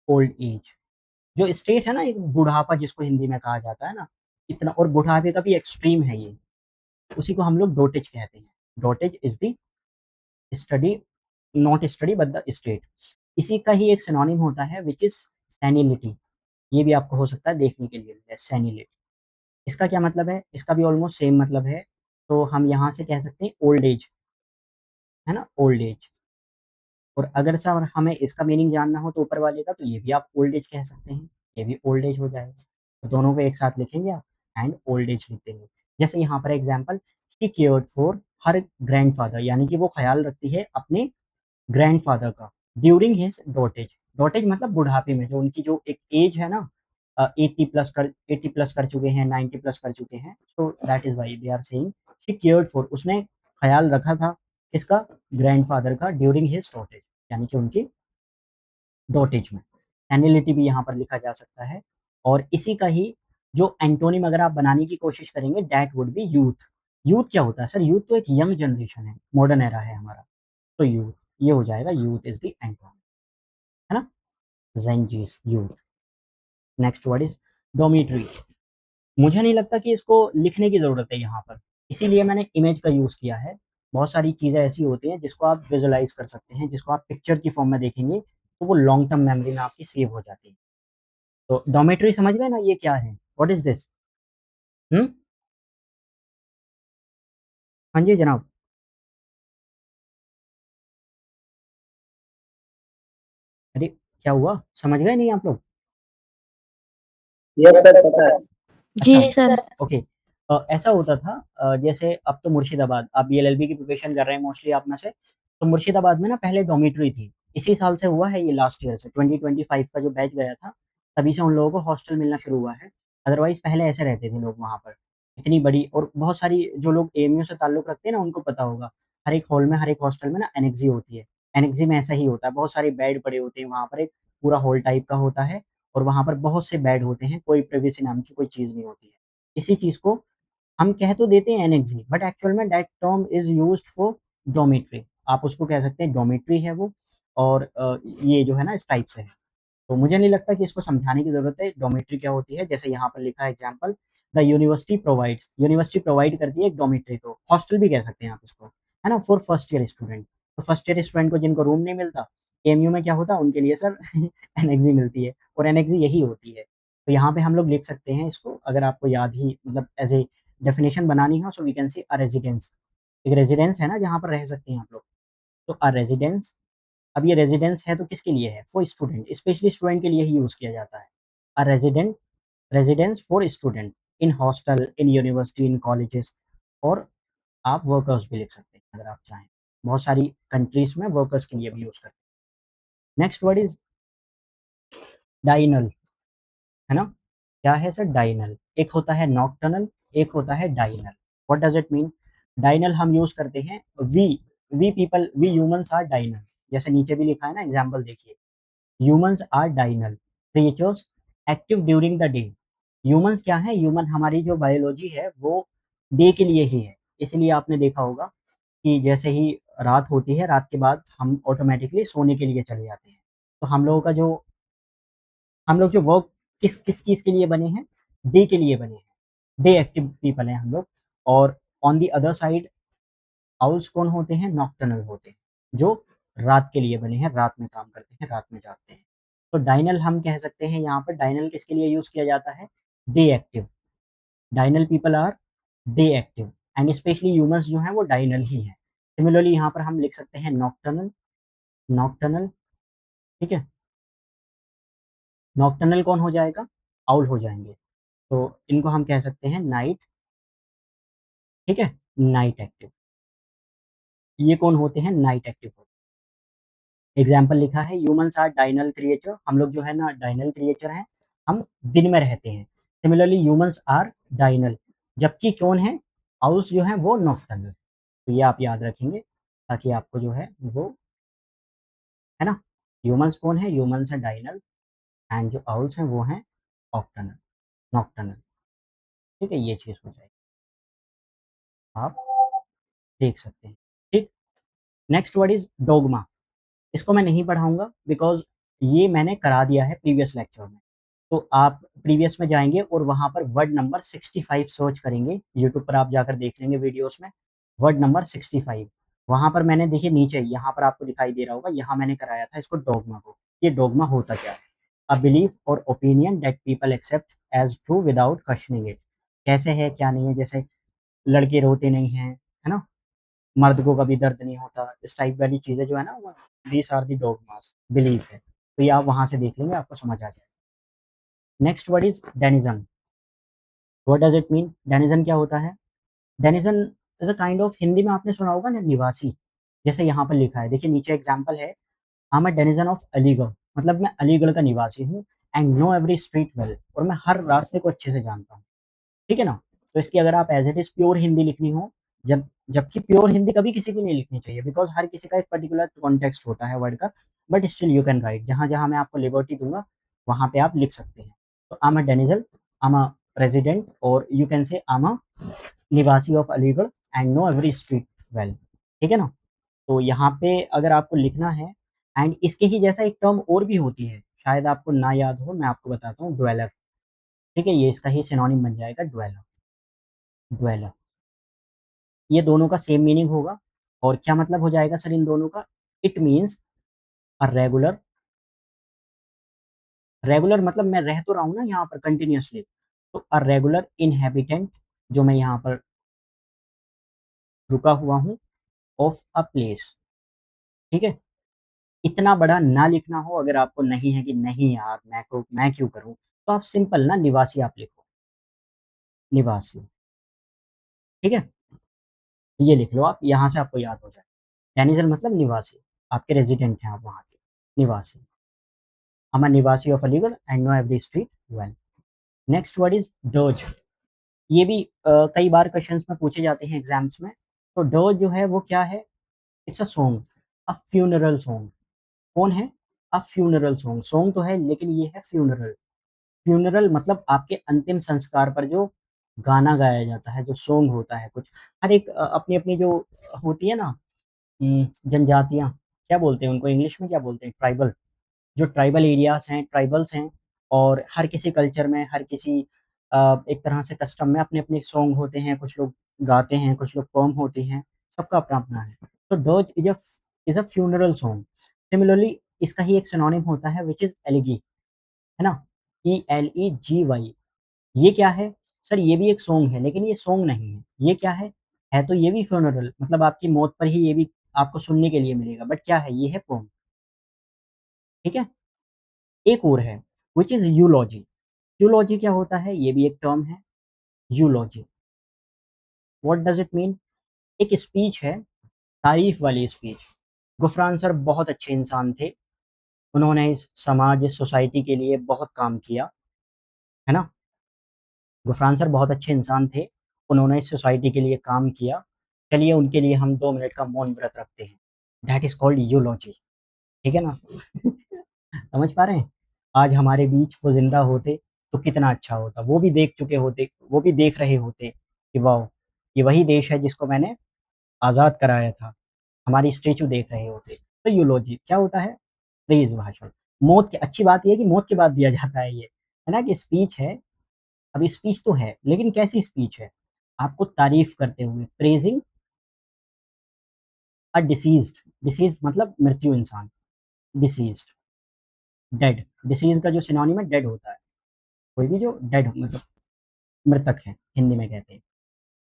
old age. जो स्टेट है ना, एक बुढ़ापा जिसको हिंदी में कहा जाता है ना, इतना, और बुढ़ापे का भी एक्सट्रीम है ये, उसी को हम लोग डोटेज कहते हैं। Dotage is the study, not study but the state. इसी का ही एक सिनोनिम होता है विच इज सेनिलिटी। ये भी आपको हो सकता है देखने के लिए मिले, सेनिलिटी। इसका क्या मतलब है? इसका भी ऑलमोस्ट सेम मतलब है। तो हम यहाँ से कह सकते हैं ओल्ड एज, है ना, ओल्ड एज। और अगर सर हमें इसका मीनिंग जानना हो तो ऊपर वाले का, तो ये भी आप ओल्ड एज कह सकते हैं, ये भी ओल्ड एज हो जाएगा। तो दोनों को एक साथ लिखेंगे आप, एंड ओल्ड एज लिख देंगे। जैसे यहाँ पर example, she cared for her grandfather, यानी कि वो ख्याल रखती है अपने ग्रैंडफादर का, ड्यूरिंग हिज डॉटेज। डॉटेज मतलब बुढ़ापे में, जो उनकी जो एक एज है ना, 80 प्लस कर चुके हैं, 90 प्लस कर चुके हैं, तो that is why they are saying she cared for, उसने ख्याल रखा था किसका? ग्रैंडफादर का, ड्यूरिंग हिज डॉटेज, यानी कि उनकी डॉटेज में। एनिलिटी भी यहाँ पर लिखा जा सकता है। और इसी का ही जो एंटोनिम अगर आप बनाने की कोशिश करेंगे, that would be youth. Youth क्या होता है सर? यूथ तो एक यंग जनरेशन है, मॉडर्न एरा है हमारा, तो यूथ, ये हो जाएगा, यूथ इज द एंटोनिम, है ना, ज़ेनजीस, youth. Next word is dormitory. मुझे नहीं लगता कि इसको लिखने की ज़रूरत है यहाँ पर, इसीलिए मैंने इमेज का यूज़ किया है। बहुत सारी चीज़ें ऐसी होती हैं जिसको आप विजुअलाइज़ कर सकते हैं, जिसको आप पिक्चर की फॉर्म में देखेंगे, तो वो लॉन्ग टर्म मेमोरी में आपकी सेव हो जाती है। तो डॉमेट्री समझ गए ना, ये क्या है? What is this? हुँ? हाँ जी जनाब। अरे क्या हुआ? समझ गए नहीं आप लोग?
यस सर, पता है।
जी
अच्छा,
सर।
ओके। ऐसा होता था, जैसे अब तो मुर्शिदाबाद, आप बीएलएलबी की प्रिपरेशन कर रहे हैं मोस्टली आप में से, तो मुर्शिदाबाद में ना पहले डॉमिटरी थी। इसी साल से हुआ है ये, लास्ट ईयर से 2025 का जो बैच गया था, तभी से उन लोगों को हॉस्टल मिलना शुरू हुआ है। अदरवाइज़ पहले ऐसे रहते थे लोग वहाँ पर। इतनी बड़ी, और बहुत सारी जो लोग एएमयू से ताल्लुक़ रखते हैं ना, उनको पता होगा, हर एक हॉल में, हर एक हॉस्टल में ना एनेक्सी होती है। एनेक्सी में ऐसा ही होता है, बहुत सारे बेड पड़े होते हैं वहाँ पर, एक पूरा हॉल टाइप का होता है, और वहाँ पर बहुत से बेड होते हैं, कोई प्राइवेसी नाम की कोई चीज़ नहीं होती है। इसी चीज़ को हम कह तो देते हैं एनेक्सी, बट एक्चुअल में that term is used for dormitory. आप उसको कह सकते हैं डॉर्मिटरी है वो, और ये जो है ना इस टाइप से है। तो मुझे नहीं लगता कि इसको समझाने की ज़रूरत है डॉर्मिटरी क्या होती है। जैसे यहाँ पर लिखा है example, the university provides, university provide करती है एक डॉर्मिटरी, तो हॉस्टल भी कह सकते हैं आप इसको, है ना, फॉर फर्स्ट ईयर स्टूडेंट। तो फर्स्ट ईयर स्टूडेंट को जिनको रूम नहीं मिलता एएमयू में, क्या होता है उनके लिए सर? एनेक्सी मिलती है, और एनेक्सी यही होती है। तो यहाँ पे हम लोग लिख सकते हैं इसको, अगर आपको याद ही, मतलब एज ए डेफिनेशन बनानी हो, सो वी कैन से अ रेजिडेंस। एक रेजिडेंस है ना जहाँ पर रह सकते हैं आप लोग, तो अ रेजिडेंस। अब ये रेजिडेंस है तो किसके लिए है? फॉर स्टूडेंट, स्पेशली स्टूडेंट के लिए ही यूज़ किया जाता है। A resident, residence for student in hostel, in university, in colleges, और आप वर्कर्स भी लिख सकते हैं अगर आप चाहें। बहुत सारी कंट्रीज़ में वर्कर्स के लिए भी यूज़ करते हैं। नेक्स्ट वर्ड इज़ डाइनल, है ना? क्या है सर? डाइनल। एक होता है नॉकटर्नल, एक होता है diurnal. What does it mean? Diurnal हम यूज़ करते हैं, we people, we humans are diurnal. जैसे नीचे भी लिखा है ना, एग्ज़ाम्पल देखिए, humans are diurnal creatures active during the day. Humans क्या है? ह्यूमन, हमारी जो बायोलॉजी है वो डे के लिए ही है। इसलिए आपने देखा होगा कि जैसे ही रात होती है, रात के बाद हम ऑटोमेटिकली सोने के लिए चले जाते हैं। तो हम लोगों का जो, हम लोग जो वर्क किस किस चीज़ के लिए बने हैं? डे के लिए बने हैं। डे एक्टिव पीपल हैं हम लोग। और on the other side owls कौन होते हैं? नॉकटर्नल होते हैं, जो रात के लिए बने हैं, रात में काम करते हैं, रात में जागते हैं। तो डाइनल हम कह सकते हैं, यहाँ पर डाइनल किसके लिए यूज़ किया जाता है? Day active. Diurnal people are day active, and especially humans जो हैं वो डाइनल ही हैं। सिमिलरली यहाँ पर हम लिख सकते हैं नॉकटर्नल, नॉकटर्नल, ठीक है? नॉकटर्नल कौन हो जाएगा? आउल हो जाएँगे। तो इनको हम कह सकते हैं नाइट, ठीक है? Night active. ये कौन होते हैं? नाइट एक्टिव होते हैं। एग्ज़ाम्पल लिखा है, ह्यूमन्स आर डाइनल क्रिएचर, हम लोग जो है ना डाइनल क्रिएचर हैं, हम दिन में रहते हैं। सिमिलरली ह्यूमन्स आर डाइनल, जबकि कौन है? आउल्स जो हैं वो नॉकटर्नल। तो ये आप याद रखेंगे, ताकि आपको जो है वो, है ना? ह्यूमन्स कौन है? ह्यूमन्स हैं डाइनल, एंड जो आउल्स हैं वो हैं ऑक्टर्नल, नॉकटर्नल, ठीक है? ये चीज़ हो जाएगी, आप देख सकते हैं, ठीक? Next word is dogma. इसको मैं नहीं पढ़ाऊँगा बिकॉज़ ये मैंने करा दिया है प्रीवियस लेक्चर में। तो आप प्रीवियस में जाएँगे और वहाँ पर वर्ड नंबर 65 सर्च करेंगे, यूट्यूब पर आप जाकर देख लेंगे वीडियोज़ में, वर्ड नंबर 65 वहाँ पर मैंने देखिए नीचे यहाँ पर आपको दिखाई दे रहा होगा, यहाँ मैंने कराया था इसको डोग्मा को। ये डोग्मा होता क्या है? अ बिलीफ और opinion that people accept as true without questioning it. कैसे है, क्या नहीं है, जैसे लड़के रोते नहीं हैं, है ना? मर्द को कभी दर्द नहीं होता, इस टाइप वाली चीज़ें जो है ना, वो दीज़ आर द डोग्मास, बिलीफ है। तो ये आप वहाँ से देख लेंगे, आपको समझ आ जाएगा। Next word is denizen. What does it mean? Denizen क्या होता है? Denizen is a kind of, Hindi में आपने सुना होगा ना निवासी, जैसे यहाँ पर लिखा है, देखिए नीचे एग्ज़ाम्पल है, I am a denizen of Aligarh, मतलब मैं अलीगढ़ का निवासी हूँ, and know every street well, और मैं हर रास्ते को अच्छे से जानता हूँ। ठीक है ना? तो इसकी अगर आप as it is pure Hindi लिखनी हो, जबकि प्योर हिंदी कभी किसी की नहीं लिखनी चाहिए, बिकॉज़ हर किसी का एक पर्टिकुलर कॉन्टेक्स्ट होता है वर्ड का, but still you can write, जहाँ-जहाँ मैं आपको लिबर्टी दूँगा, वहाँ पे आप लिख सकते हैं। तो I am a denizen, I am a resident, और you can say I am a निवासी of Aligarh and know every street well. ठीक है ना? तो यहाँ पे अगर आपको लिखना है, एंड इसके ही जैसा एक टर्म और भी होती है, शायद आपको ना याद हो, मैं आपको बताता हूँ, ड्वेलर। ठीक है? ये इसका ही सिनोनिम बन जाएगा, ड्वेलर, ड्वेलर। ये दोनों का सेम मीनिंग होगा, और क्या मतलब हो जाएगा सर इन दोनों का? It means a regular, regular मतलब मैं रह तो रहा हूँ ना यहाँ पर कंटिन्यूअसली, तो अ रेगुलर इनहैबिटेंट, जो मैं यहाँ पर रुका हुआ हूँ, ऑफ अ प्लेस। ठीक है? इतना बड़ा ना लिखना हो, अगर आपको नहीं है कि नहीं यार मैं क्यों करूँ, तो आप सिंपल ना निवासी आप लिखो, निवासी। ठीक है? ये लिख लो आप, यहाँ से आपको याद हो जाए। डेनिज़ल मतलब निवासी, आपके रेज़िडेंट हैं आप वहाँ के, निवासी। आई एम अ निवासी of Aligarh and know every street well. Next word is dirge. ये भी कई बार क्वेश्चंस में पूछे जाते हैं एग्ज़ाम्स में। तो डर्ज जो है वो क्या है? It's a song, a funeral song. कौन है? अ फ्यूनरल सॉन्ग, सॉन्ग तो है लेकिन ये है फ्यूनरल। फ्यूनरल मतलब आपके अंतिम संस्कार पर जो गाना गाया जाता है, जो सॉन्ग होता है कुछ, हर एक अपनी-अपनी जो होती है ना, जनजातियाँ, क्या बोलते हैं उनको, इंग्लिश में क्या बोलते हैं? ट्राइबल, जो ट्राइबल एरियाज़ हैं, ट्राइबल्स हैं, और हर किसी कल्चर में, हर किसी एक तरह से कस्टम में अपने-अपने सॉन्ग होते हैं, कुछ लोग गाते हैं, कुछ लोग पोएम होती हैं, सबका अपना-अपना है। तो dirge is a funeral song. Similarly इसका ही एक सिनोनिम होता है व्हिच इज़ एलेगी, है ना? ELEGY। ये क्या है? सर ये भी एक सॉन्ग है, लेकिन ये सॉन्ग नहीं है। ये क्या है? है तो ये भी फ्यूनरल, मतलब आपकी मौत पर ही ये भी आपको सुनने के लिए मिलेगा, बट क्या है? ये है पोएम। ठीक है? एक और है व्हिच इज़ यूलॉजी। यूलॉजी क्या होता है? ये भी एक टर्म है, eulogy. What does it mean? एक स्पीच है, तारीफ़ वाली स्पीच। गुफ़रान सर बहुत अच्छे इंसान थे। उन्होंने इस समाज, इस सोसाइटी के लिए बहुत काम किया, है ना? गुफ़रान सर बहुत अच्छे इंसान थे। उन्होंने इस सोसाइटी के लिए काम किया। चलिए उनके लिए हम 2 मिनट का मौन व्रत रखते हैं। That is called eulogy. ठीक है ना? समझ पा रहे हैं? आज हमारे बीच वो ज़िंदा होते तो कितना अच्छा होता। वो भी देख चुके होते, वो भी देख रहे होते कि वाओ! ये वही देश है जिसको मैंने आज़ाद कराया था। हमारी स्टैच्यू देख रहे होते। तो यूलॉजी क्या होता है? प्रेज़ भाषण। मौत की अच्छी बात ये है कि मौत के बाद दिया जाता है ये, है ना? कि स्पीच है, अब स्पीच तो है, लेकिन कैसी स्पीच है? आपको तारीफ़ करते हुए, प्रेज़िंग अ डिसीज़्ड, डिसीज़्ड मतलब मृत्यु इंसान, डिसीज़्ड, डेड। डिसीज़ का जो सिनोनिम है डेड होता है। कोई भी जो डेड मतलब मृतक है, हिंदी में कहते हैं।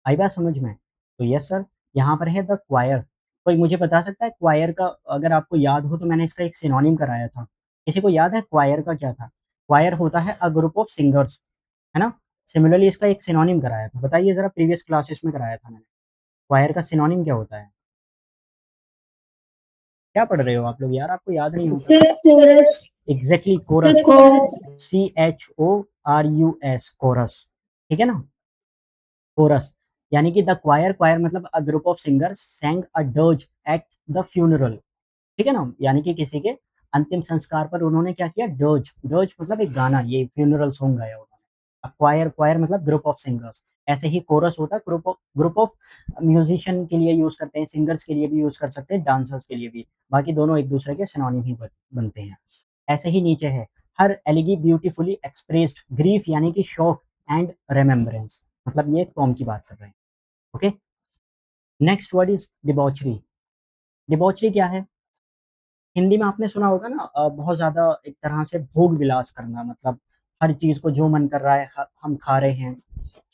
आई बात समझ में? तो यस सर, यहाँ पर है द क्वायर। कोई मुझे बता सकता है क्वायर का, अगर आपको याद हो तो मैंने इसका एक सिनोनिम कराया था। किसी को याद है क्वायर का क्या था? क्वायर होता है अ ग्रुप ऑफ सिंगर्स, है ना? सिमिलरली इसका एक सिनोनिम कराया था। बताइए ज़रा, प्रीवियस क्लासेस में कराया था मैंने। क्वायर का सिनोनिम क्या होता है? क्या पढ़ रहे हो आप लोग यार? आपको याद नहीं होगा।
Sir coarse.
Exactly coarse,
sir coarse.
CHORUS, coarse. ठीक है ना? कोरस, यानी कि द क्वायर, क्वायर मतलब a group of singers sang a dirge at the funeral. ठीक है ना? यानी कि किसी के अंतिम संस्कार पर उन्होंने क्या किया? डर्ज, डर्ज मतलब एक गाना, ये फ्यूनरल सॉन्ग गाया उन्होंने। क्वायर, क्वायर मतलब ग्रुप ऑफ सिंगर्स। ऐसे ही कोरस होता है ग्रुप ऑफ म्यूजिशियन के लिए यूज़ करते हैं, सिंगर्स के लिए भी यूज़ कर सकते हैं, डांसर्स के लिए भी। बाकी दोनों एक दूसरे के सिनोनिम ही बनते हैं। ऐसे ही नीचे है हर एलिगी ब्यूटीफुली एक्सप्रेस्ड ग्रीफ यानी कि शोक एंड रिमेम्बरेंस, मतलब ये एक कॉम की बात कर रहे हैं। Okay, next word is debauchery. Debauchery क्या है? हिंदी में आपने सुना होगा ना, बहुत ज़्यादा एक तरह से भोग विलास करना, मतलब हर चीज़ को जो मन कर रहा है हम खा रहे हैं,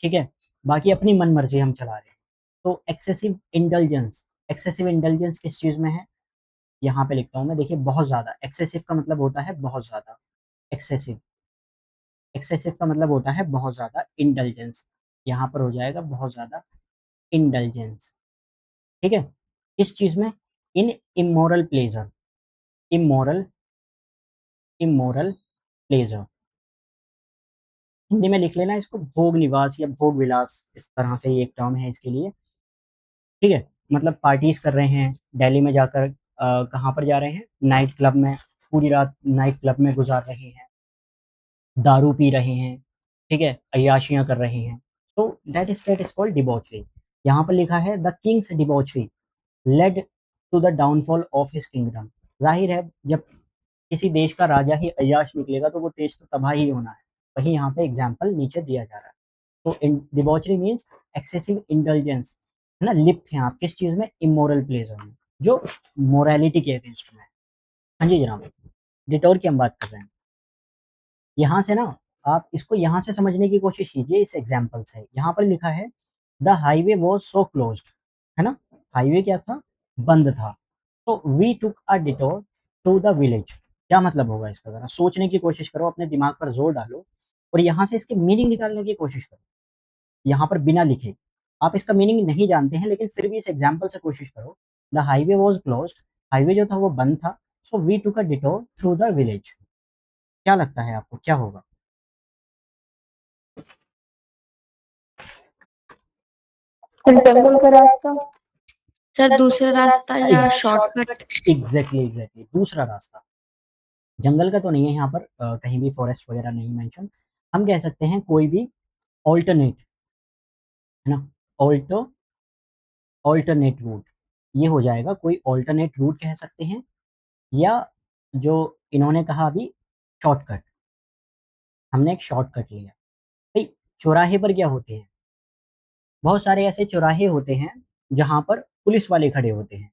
ठीक है, बाकी अपनी मन मर्जी हम चला रहे हैं। तो एक्सेसिव इंडल्जेंस, एक्सेसिव इंडल्जेंस किस चीज़ में है? यहाँ पे लिखता हूँ मैं, देखिए बहुत ज़्यादा, एक्सेसिव का मतलब होता है बहुत ज़्यादा, एक्सेसिव, एक्सेसिव का मतलब होता है बहुत ज़्यादा, इंडल्जेंस यहाँ पर हो जाएगा बहुत ज़्यादा इंडल्जेंस, ठीक है, किस चीज़ में? In immoral pleasure, immoral, immoral pleasure, Hindi में लिख लेना इसको, भोग निवास या भोग विलास, इस तरह से ये एक टर्म है इसके लिए, ठीक है, मतलब पार्टीज कर रहे हैं, दिल्ली में जाकर कहाँ पर जा रहे हैं? नाइट क्लब में, पूरी रात नाइट क्लब में गुजार रहे हैं, दारू पी रहे हैं, ठीक है, अय्याशियां कर रहे हैं, तो दैट इज कॉल्ड डिबॉचरी। यहाँ पर लिखा है the king's debauchery led to the downfall of his kingdom. जाहिर है जब किसी देश का राजा ही अय्याश निकलेगा तो वो देश तो तबाह ही होना है, वही यहाँ पे एग्जाम्पल नीचे दिया जा रहा है। तो डिबॉचरी मीन्स एक्सेसिव इंटेलिजेंस, है ना, लिप्त हैं आप किस चीज में? इमोरल प्लेजर में, जो मोरालिटी के अगेंस्ट में है। हाँ जी जनाब, डिटोर की हम बात कर रहे हैं। यहाँ से ना आप इसको यहाँ से समझने की कोशिश कीजिए, इस एग्जाम्पल से। यहाँ पर लिखा है the highway was so closed, है ना, हाईवे क्या था? बंद था। तो we took a detour to the village, क्या मतलब होगा इसका? जरा सोचने की कोशिश करो, अपने दिमाग पर जोर डालो और यहाँ से इसके मीनिंग निकालने की कोशिश करो, यहाँ पर बिना लिखे। आप इसका मीनिंग नहीं जानते हैं लेकिन फिर भी इस एग्जाम्पल से कोशिश करो। The highway was closed, highway जो था वो बंद था, so we took a detour through the village, क्या लगता है आपको क्या होगा?
फिर जंगल का रास्ता।
सर दूसरा रास्ता या शॉर्टकट।
एग्जैक्टली एग्जैक्टली, दूसरा रास्ता। जंगल का तो नहीं है यहाँ पर, कहीं भी फॉरेस्ट वगैरह नहीं मेंशन, हम कह सकते हैं कोई भी ऑल्टरनेट, है ना, ऑल्टो ऑल्टरनेट रूट, ये हो जाएगा, कोई ऑल्टरनेट रूट कह सकते हैं, या जो इन्होंने कहा अभी शॉर्टकट, हमने एक शॉर्टकट लिया। भाई चौराहे पर क्या होते हैं? बहुत सारे ऐसे चौराहे होते हैं जहाँ पर पुलिस वाले खड़े होते हैं,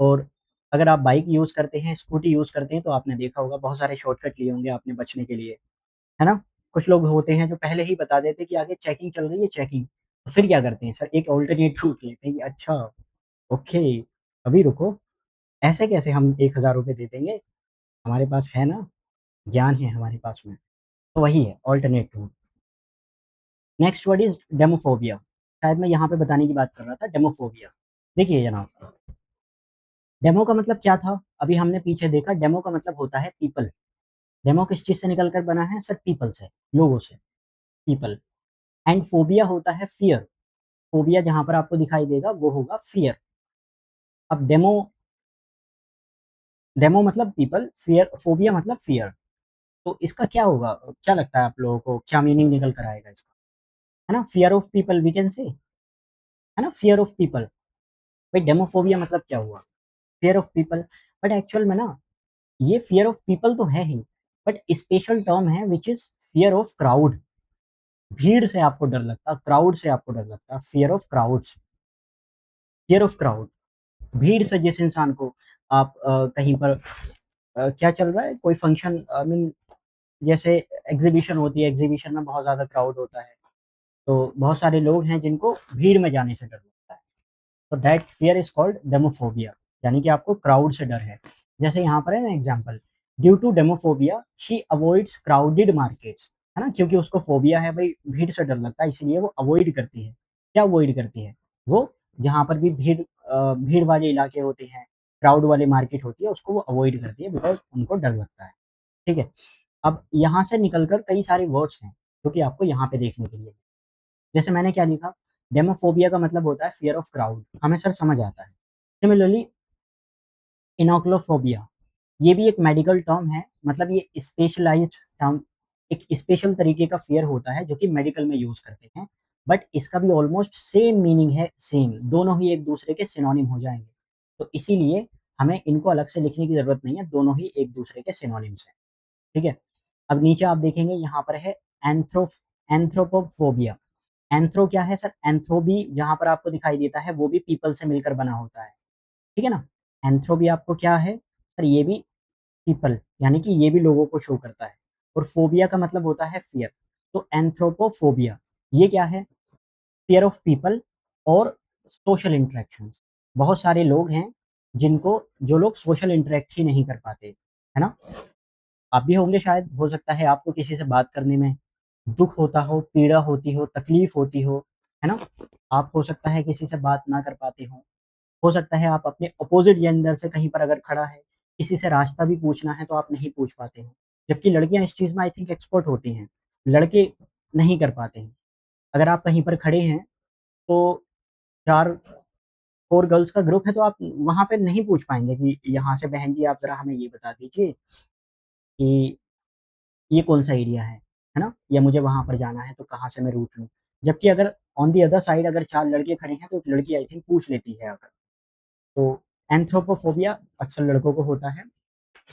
और अगर आप बाइक यूज़ करते हैं, स्कूटी यूज़ करते हैं तो आपने देखा होगा बहुत सारे शॉर्टकट लिए होंगे आपने बचने के लिए, है ना? कुछ लोग होते हैं जो पहले ही बता देते हैं कि आगे चेकिंग चल रही है, चेकिंग। तो फिर क्या करते हैं सर, एक अल्टरनेट रूट लेते हैं कि अच्छा, ओके, अभी रुको, ऐसे कैसे हम 1000 रुपए दे देंगे, हमारे पास है ना, ज्ञान है हमारे पास में। तो वही है alternate route. Next word is demophobia, शायद मैं यहाँ पे बताने की बात कर रहा था, डेमोफोबिया। देखिए जनाब, डेमो का मतलब क्या था? अभी हमने पीछे देखा, डेमो का मतलब होता है पीपल। डेमो किस चीज से निकल कर बना है सर? पीपल से, लोगों से, पीपल। एंड फोबिया होता है फियर, फोबिया जहां पर आपको दिखाई देगा वो होगा फियर। अब डेमो, डेमो मतलब पीपल, फियर, फोबिया मतलब फियर। तो इसका क्या होगा, क्या लगता है आप लोगों को, क्या मीनिंग निकल कर आएगा इसका? है ना, fear of people we can say, है ना, फियर ऑफ पीपल। भाई डेमोफोबिया मतलब क्या हुआ? Fear of people. But actual में ना, ये फियर ऑफ पीपल तो है ही, बट स्पेशल टर्म है which is fear of crowd. भीड़ से आपको डर लगता, क्राउड से आपको डर लगता, fear of crowds, fear of crowd. भीड़ से जिस इंसान को आप कहीं पर क्या चल रहा है, कोई फंक्शन, आई मीन जैसे एग्जीबिशन होती है, एग्जीबिशन में बहुत ज़्यादा क्राउड होता है, तो बहुत सारे लोग हैं जिनको भीड़ में जाने से डर लगता है, तो दैट फियर इज कॉल्ड डेमोफोबिया, यानी कि आपको क्राउड से डर है। जैसे यहाँ पर है ना example, due to demophobia she avoids crowded markets, है ना, क्योंकि उसको फोबिया है भाई, भीड़ से डर लगता है, इसलिए वो अवॉइड करती है। क्या अवॉइड करती है? वो जहाँ पर भी भीड़ वाले इलाके होते हैं, क्राउड वाले मार्केट होती है, उसको वो अवॉइड करती है बिकॉज उनको डर लगता है, ठीक है। अब यहाँ से निकलकर कई सारे वर्ड्स हैं जो कि आपको यहाँ पे देखने के लिए, जैसे मैंने क्या लिखा, डेमोफोबिया का मतलब होता है फियर ऑफ क्राउड, हमें सर समझ आता है। सिमिलरली इनोक्लोफोबिया, ये भी एक मेडिकल टर्म है, मतलब ये स्पेशलाइज्ड टर्म, एक स्पेशल तरीके का फियर होता है जो कि मेडिकल में यूज करते हैं, बट इसका भी ऑलमोस्ट सेम मीनिंग है, सेम, दोनों ही एक दूसरे के सिनोनिम हो जाएंगे, तो इसीलिए हमें इनको अलग से लिखने की जरूरत नहीं है, दोनों ही एक दूसरे के सिनोनिम्स हैं, ठीक है। अब नीचे आप देखेंगे यहाँ पर है एंथ्रोपोफोबिया। एंथ्रो क्या है सर? एंथ्रो भी जहाँ पर आपको दिखाई देता है वो भी पीपल से मिलकर बना होता है, ठीक है ना? एंथ्रो भी आपको क्या है सर? ये भी पीपल, यानी कि ये भी लोगों को शो करता है। और फोबिया का मतलब होता है फियर। तो एंथ्रोपोफोबिया ये क्या है? फियर ऑफ पीपल और सोशल इंटरेक्शंस। बहुत सारे लोग हैं जो लोग सोशल इंटरेक्ट ही नहीं कर पाते, है ना? आप भी होंगे शायद, हो सकता है आपको किसी से बात करने में दुख होता हो, पीड़ा होती हो, तकलीफ होती हो, है ना? आप हो सकता है किसी से बात ना कर पाते हो सकता है आप अपने अपोजिट जेंडर से कहीं पर अगर खड़ा है, किसी से रास्ता भी पूछना है तो आप नहीं पूछ पाते हो। जबकि लड़कियाँ इस चीज़ में आई थिंक एक्सपर्ट होती हैं, लड़के नहीं कर पाते हैं। अगर आप कहीं पर खड़े हैं तो 4 4 गर्ल्स का ग्रुप है तो आप वहाँ पे नहीं पूछ पाएँगे कि यहाँ से बहन जी आप ज़रा हमें ये बता दीजिए कि ये कौन-सा एरिया है ना? या मुझे वहाँ पर जाना है तो कहाँ से मैं रूट लूँ? जबकि अगर ऑन द अदर साइड अगर 4 लड़के खड़े हैं तो एक लड़की आई थिंक पूछ लेती है अगर। तो एंथ्रोपोफोबिया अक्सर लड़कों को होता है।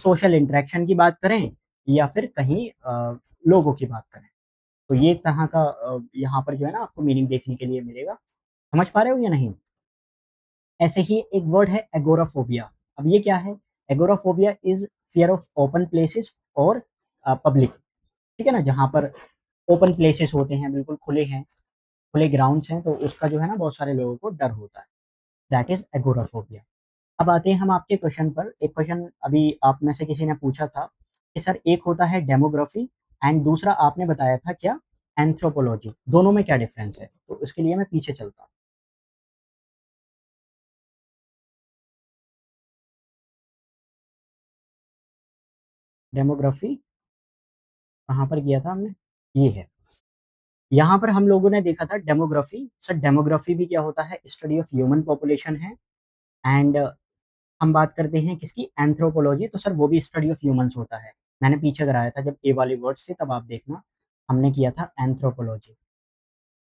सोशल इंटरेक्शन की बात करें या फिर कहीं लोगों की बात करें। तो ये एक तरह का यहाँ पर जो है ना आपको मीनिंग देखने के लिए मिलेगा। समझ पा रहे हो या नहीं? ऐसे ही एक वर्ड है एगोराफोबिया। अब ये क्या है? Agoraphobia is fear of open places और पब्लिक, ठीक है ना? जहाँ पर ओपन प्लेसेस होते हैं, बिल्कुल खुले हैं, खुले ग्राउंड्स हैं, तो उसका जो है ना बहुत सारे लोगों को डर होता है। That is agoraphobia. अब आते हैं हम आपके क्वेश्चन पर। एक क्वेश्चन अभी आप में से किसी ने पूछा था कि सर एक होता है डेमोग्राफी एंड दूसरा आपने बताया था क्या? एंथ्रोपोलॉजी। दोनों में क्या डिफरेंस है? तो इसके लिए मैं पीछे चलता हूँ। डेमोग्राफी कहाँ पर किया था हमने? ये है। यहाँ पर हम लोगों ने देखा था डेमोग्राफी। सर डेमोग्राफी भी क्या होता है? स्टडी ऑफ ह्यूमन पॉपुलेशन है। एंड हम बात करते हैं किसकी? एंथ्रोपोलॉजी। तो सर वो भी स्टडी ऑफ ह्यूमन्स होता है। मैंने पीछे कराया था जब ए वाले वर्ड से, तब आप देखना हमने किया था एंथ्रोपोलॉजी।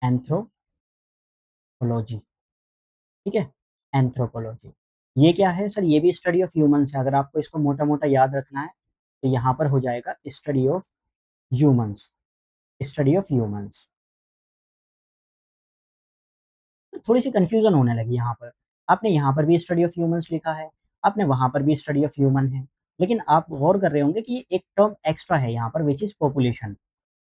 एंथ्रोपोलॉजी, ठीक है? एंथ्रोपोलॉजी। ये क्या है सर? ये भी स्टडी ऑफ ह्यूमन्स है। अगर आपको इसको मोटा-मोटा याद रखना है, तो यहाँ पर हो जाएगा study of humans, study of humans. थोड़ी-सी कन्फ्यूज़न होने लगी यहाँ पर। आपने यहाँ पर भी स्टडी ऑफ ह्यूमन्स लिखा है, आपने वहाँ पर भी स्टडी ऑफ ह्यूमन है। लेकिन आप गौर कर रहे होंगे कि एक टर्म एक्स्ट्रा है यहाँ पर व्हिच इज़ पॉपुलेशन,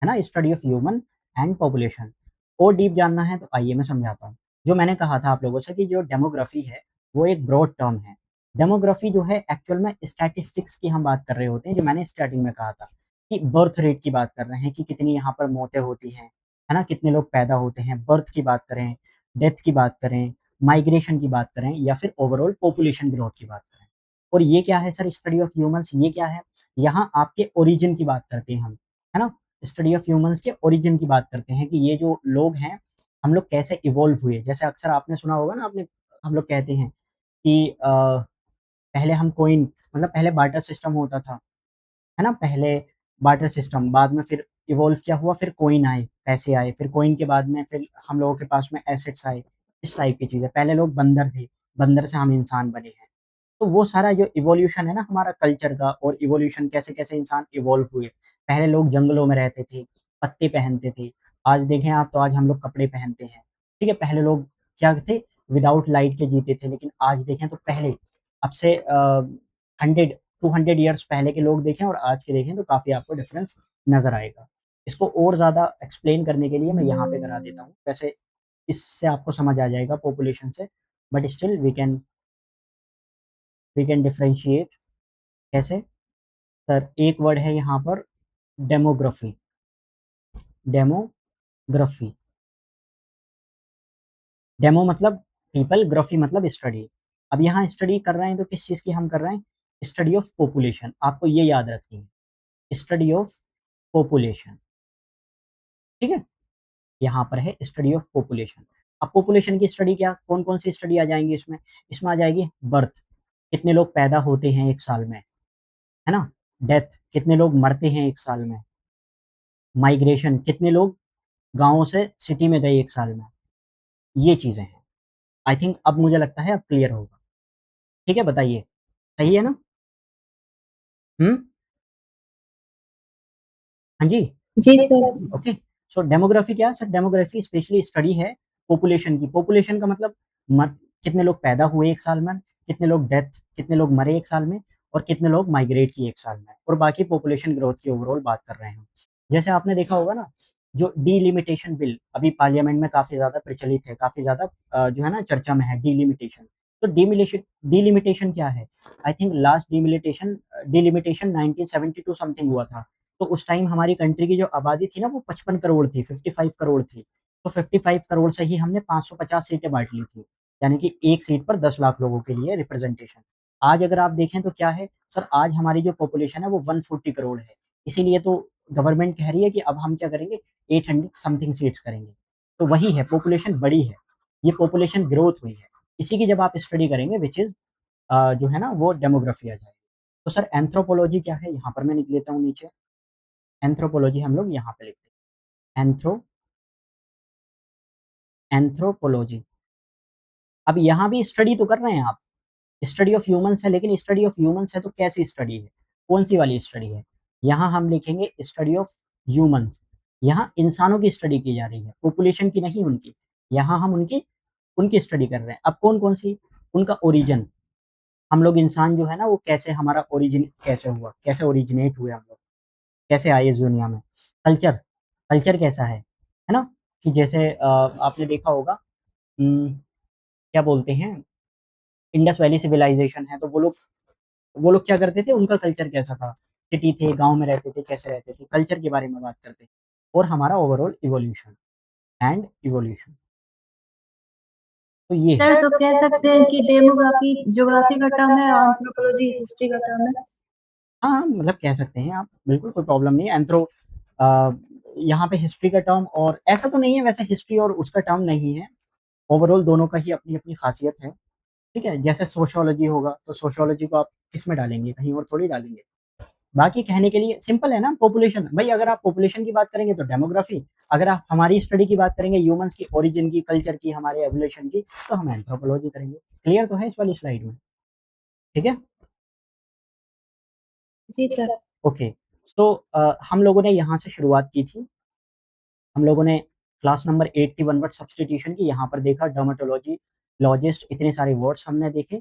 है ना? Study of human and population. और डीप जानना है तो आइए मैं समझाता हूँ। जो मैंने कहा था आप लोगों से कि जो डेमोग्राफी है, वो एक ब्रॉड टर्म है। डेमोग्राफी जो है एक्चुअल में स्टैटिस्टिक्स की हम बात कर रहे होते हैं, जो मैंने स्टार्टिंग में कहा था कि बर्थ रेट की बात कर रहे हैं कि कितनी यहाँ पर मौतें होती हैं, है ना? कितने लोग पैदा होते हैं, बर्थ की बात करें, डेथ की बात करें, माइग्रेशन की बात करें या फिर ओवरऑल पॉपुलेशन ग्रोथ की बात करें। और ये क्या है सर? स्टडी ऑफ ह्यूमन्स ये क्या है? यहाँ आपके ओरिजिन की बात करते हैं हम, है ना? स्टडी ऑफ ह्यूमन्स के ओरिजिन की बात करते हैं कि ये जो लोग हैं, हम लोग कैसे इवॉल्व हुए। जैसे अक्सर आपने सुना होगा ना, आपने हम लोग कहते हैं कि पहले हम कॉइन मतलब पहले बार्टर सिस्टम होता था, है ना? पहले बार्टर सिस्टम, बाद में फिर इवॉल्व क्या हुआ, फिर कॉइन आए, पैसे आए, फिर कॉइन के बाद में फिर हम लोगों के पास में एसेट्स आए, इस टाइप की चीज़ें। पहले लोग बंदर थे, बंदर से हम इंसान बने हैं। तो वो सारा जो इवोल्यूशन है ना हमारा कल्चर का, और इवोल्यूशन कैसे-कैसे इंसान इवॉल्व हुए। पहले लोग जंगलों में रहते थे, पत्ते पहनते थे। आज देखें आप तो आज हम लोग कपड़े पहनते हैं, ठीक है? पहले लोग क्या थे? विदाउट लाइट के जीते थे, लेकिन आज देखें तो पहले अब से 100 200 ईयर्स पहले के लोग देखें और आज के देखें तो काफ़ी आपको डिफरेंस नज़र आएगा। इसको और ज़्यादा एक्सप्लेन करने के लिए मैं यहाँ पे करा देता हूँ। वैसे इससे आपको समझ आ जाएगा पॉपुलेशन से, but still we can differentiate. कैसे? सर एक वर्ड है यहाँ पर डेमोग्राफी। डेमोग्राफी, डेमो मतलब पीपल, ग्राफी मतलब स्टडी। अब यहाँ स्टडी कर रहे हैं तो किस चीज़ की हम कर रहे हैं? Study of population. आपको ये याद रखनी है, स्टडी ऑफ पॉपुलेशन, ठीक है? यहाँ पर है स्टडी ऑफ पॉपुलेशन। अब पॉपुलेशन की स्टडी क्या, कौन-कौन सी स्टडी आ जाएँगी इसमें? इसमें आ जाएगी बर्थ, कितने लोग पैदा होते हैं 1 साल में, है ना? डेथ, कितने लोग मरते हैं 1 साल में। माइग्रेशन, कितने लोग गाँवों से सिटी में गए 1 साल में। ये चीज़ें हैं। आई थिंक अब मुझे लगता है अब क्लियर होगा। ठीक है, बताइए, सही है ना? हुँ? हाँ जी।
जी सर।
ओके। सो डेमोग्राफी क्या है सर? डेमोग्राफी स्पेशली स्टडी है पॉपुलेशन की। पॉपुलेशन का मतलब कितने लोग पैदा हुए एक साल में, कितने लोग मरे एक साल में, और कितने लोग माइग्रेट किए एक साल में, और बाकी पॉपुलेशन ग्रोथ की ओवरऑल बात कर रहे हैं। जैसे आपने देखा होगा ना, जो डीलिमिटेशन बिल अभी पार्लियामेंट में काफी ज्यादा प्रचलित है, काफी ज्यादा जो है ना चर्चा में है, डीलिमिटेशन। तो डीलिमिटेशन क्या है? I think last delimitation 1972 something हुआ था। तो उस टाइम हमारी कंट्री की जो आबादी थी ना, वो 55 करोड़ थी, 55 करोड़ थी। तो 55 करोड़ से ही हमने 550 सीटें बांट ली थी, यानी कि एक सीट पर 10 लाख लोगों के लिए रिप्रेजेंटेशन। आज अगर आप देखें तो क्या है सर, आज हमारी जो पॉपुलेशन है वो 140 करोड़ है। इसीलिए तो गवर्नमेंट कह रही है कि अब हम क्या करेंगे, 800 समथिंग सीट्स करेंगे। तो वही है, पॉपुलेशन बड़ी है, ये पॉपुलेशन ग्रोथ हुई है। इसी की जब आप स्टडी करेंगे विच इज जो है ना वो डेमोग्राफी आ जाएगी। तो सर एंथ्रोपोलॉजी क्या है, यहाँ पर मैं लिख लेता हूँ नीचे। एंथ्रोपोलॉजी हम लोग यहाँ पे लिखते हैं, एंथ्रोपोलॉजी। अब यहाँ भी स्टडी तो कर रहे हैं आप, स्टडी ऑफ ह्यूमंस है, लेकिन स्टडी ऑफ ह्यूमंस है तो कैसी स्टडी है, कौन सी वाली स्टडी है? यहाँ हम लिखेंगे स्टडी ऑफ ह्यूमंस। यहाँ इंसानों की स्टडी की जा रही है, पॉपुलेशन की नहीं, उनकी। यहाँ हम उनकी उनकी स्टडी कर रहे हैं। अब कौन कौन सी? उनका ओरिजिन, हम लोग इंसान जो है ना वो कैसे, हमारा ओरिजिन कैसे हुआ, कैसे ओरिजिनेट हुए हम लोग, कैसे आए इस दुनिया में। कल्चर, कल्चर कैसा है ना? कि जैसे आपने देखा होगा, क्या बोलते हैं, इंडस वैली सिविलाइजेशन है, तो वो लोग क्या करते थे, उनका कल्चर कैसा था, सिटी थे, गांव में रहते थे, कैसे रहते थे, कल्चर के बारे में बात करते हैं। और हमारा ओवरऑल इवोल्यूशन, तो ये है।
सर तो कह सकते हैं कि डेमोग्राफी ज्योग्राफी का टर्म है और एंथ्रोपोलॉजी हिस्ट्री का टर्म है।
हाँ, मतलब कह सकते हैं आप, बिल्कुल कोई प्रॉब्लम नहीं है। यहाँ पे हिस्ट्री का टर्म, और ऐसा तो नहीं है वैसे, हिस्ट्री और उसका टर्म नहीं है, ओवरऑल दोनों का ही अपनी अपनी खासियत है। ठीक है, जैसे सोशियोलॉजी होगा तो सोशियोलॉजी को आप किस में डालेंगे, कहीं और थोड़ी डालेंगे। बाकी कहने के लिए सिंपल है ना, पॉपुलेशन भाई, अगर आप पॉपुलेशन की बात करेंगे तो डेमोग्राफी, अगर आप हमारी स्टडी की बात करेंगे, ह्यूमंस की ओरिजिन की, कल्चर की, हमारे एवोल्यूशन की, तो हम एंथ्रोपोलॉजी करेंगे। क्लियर तो है इस वाली स्लाइड में? ठीक है।
जी सर।
ओके। तो हम लोगों ने यहाँ से शुरुआत की थी, हम लोगों ने क्लास नंबर 8 की वन वर्ड सब्सटीट्यूशन की, यहाँ पर देखा डर्मेटोलॉजी, लॉजिस्ट, इतने सारे वर्ड्स हमने देखे,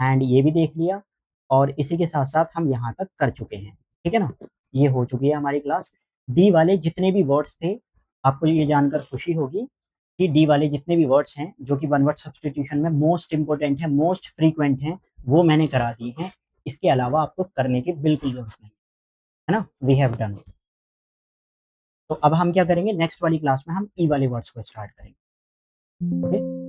एंड ये भी देख लिया, और इसी के साथ साथ हम यहाँ तक कर चुके हैं। ठीक है ना, ये हो चुकी है हमारी क्लास। डी वाले जितने भी वर्ड्स थे, आपको ये जानकर खुशी होगी कि डी वाले जितने भी वर्ड्स हैं जो कि वन वर्ड सब्सटीट्यूशन में मोस्ट इंपॉर्टेंट है, मोस्ट फ्रीक्वेंट हैं, वो मैंने करा दिए हैं। इसके अलावा आपको करने की बिल्कुल जरूरत नहीं है ना, वी हैव डन। तो अब हम क्या करेंगे, नेक्स्ट वाली क्लास में हम ई वाले वर्ड्स को स्टार्ट करेंगे। ओके।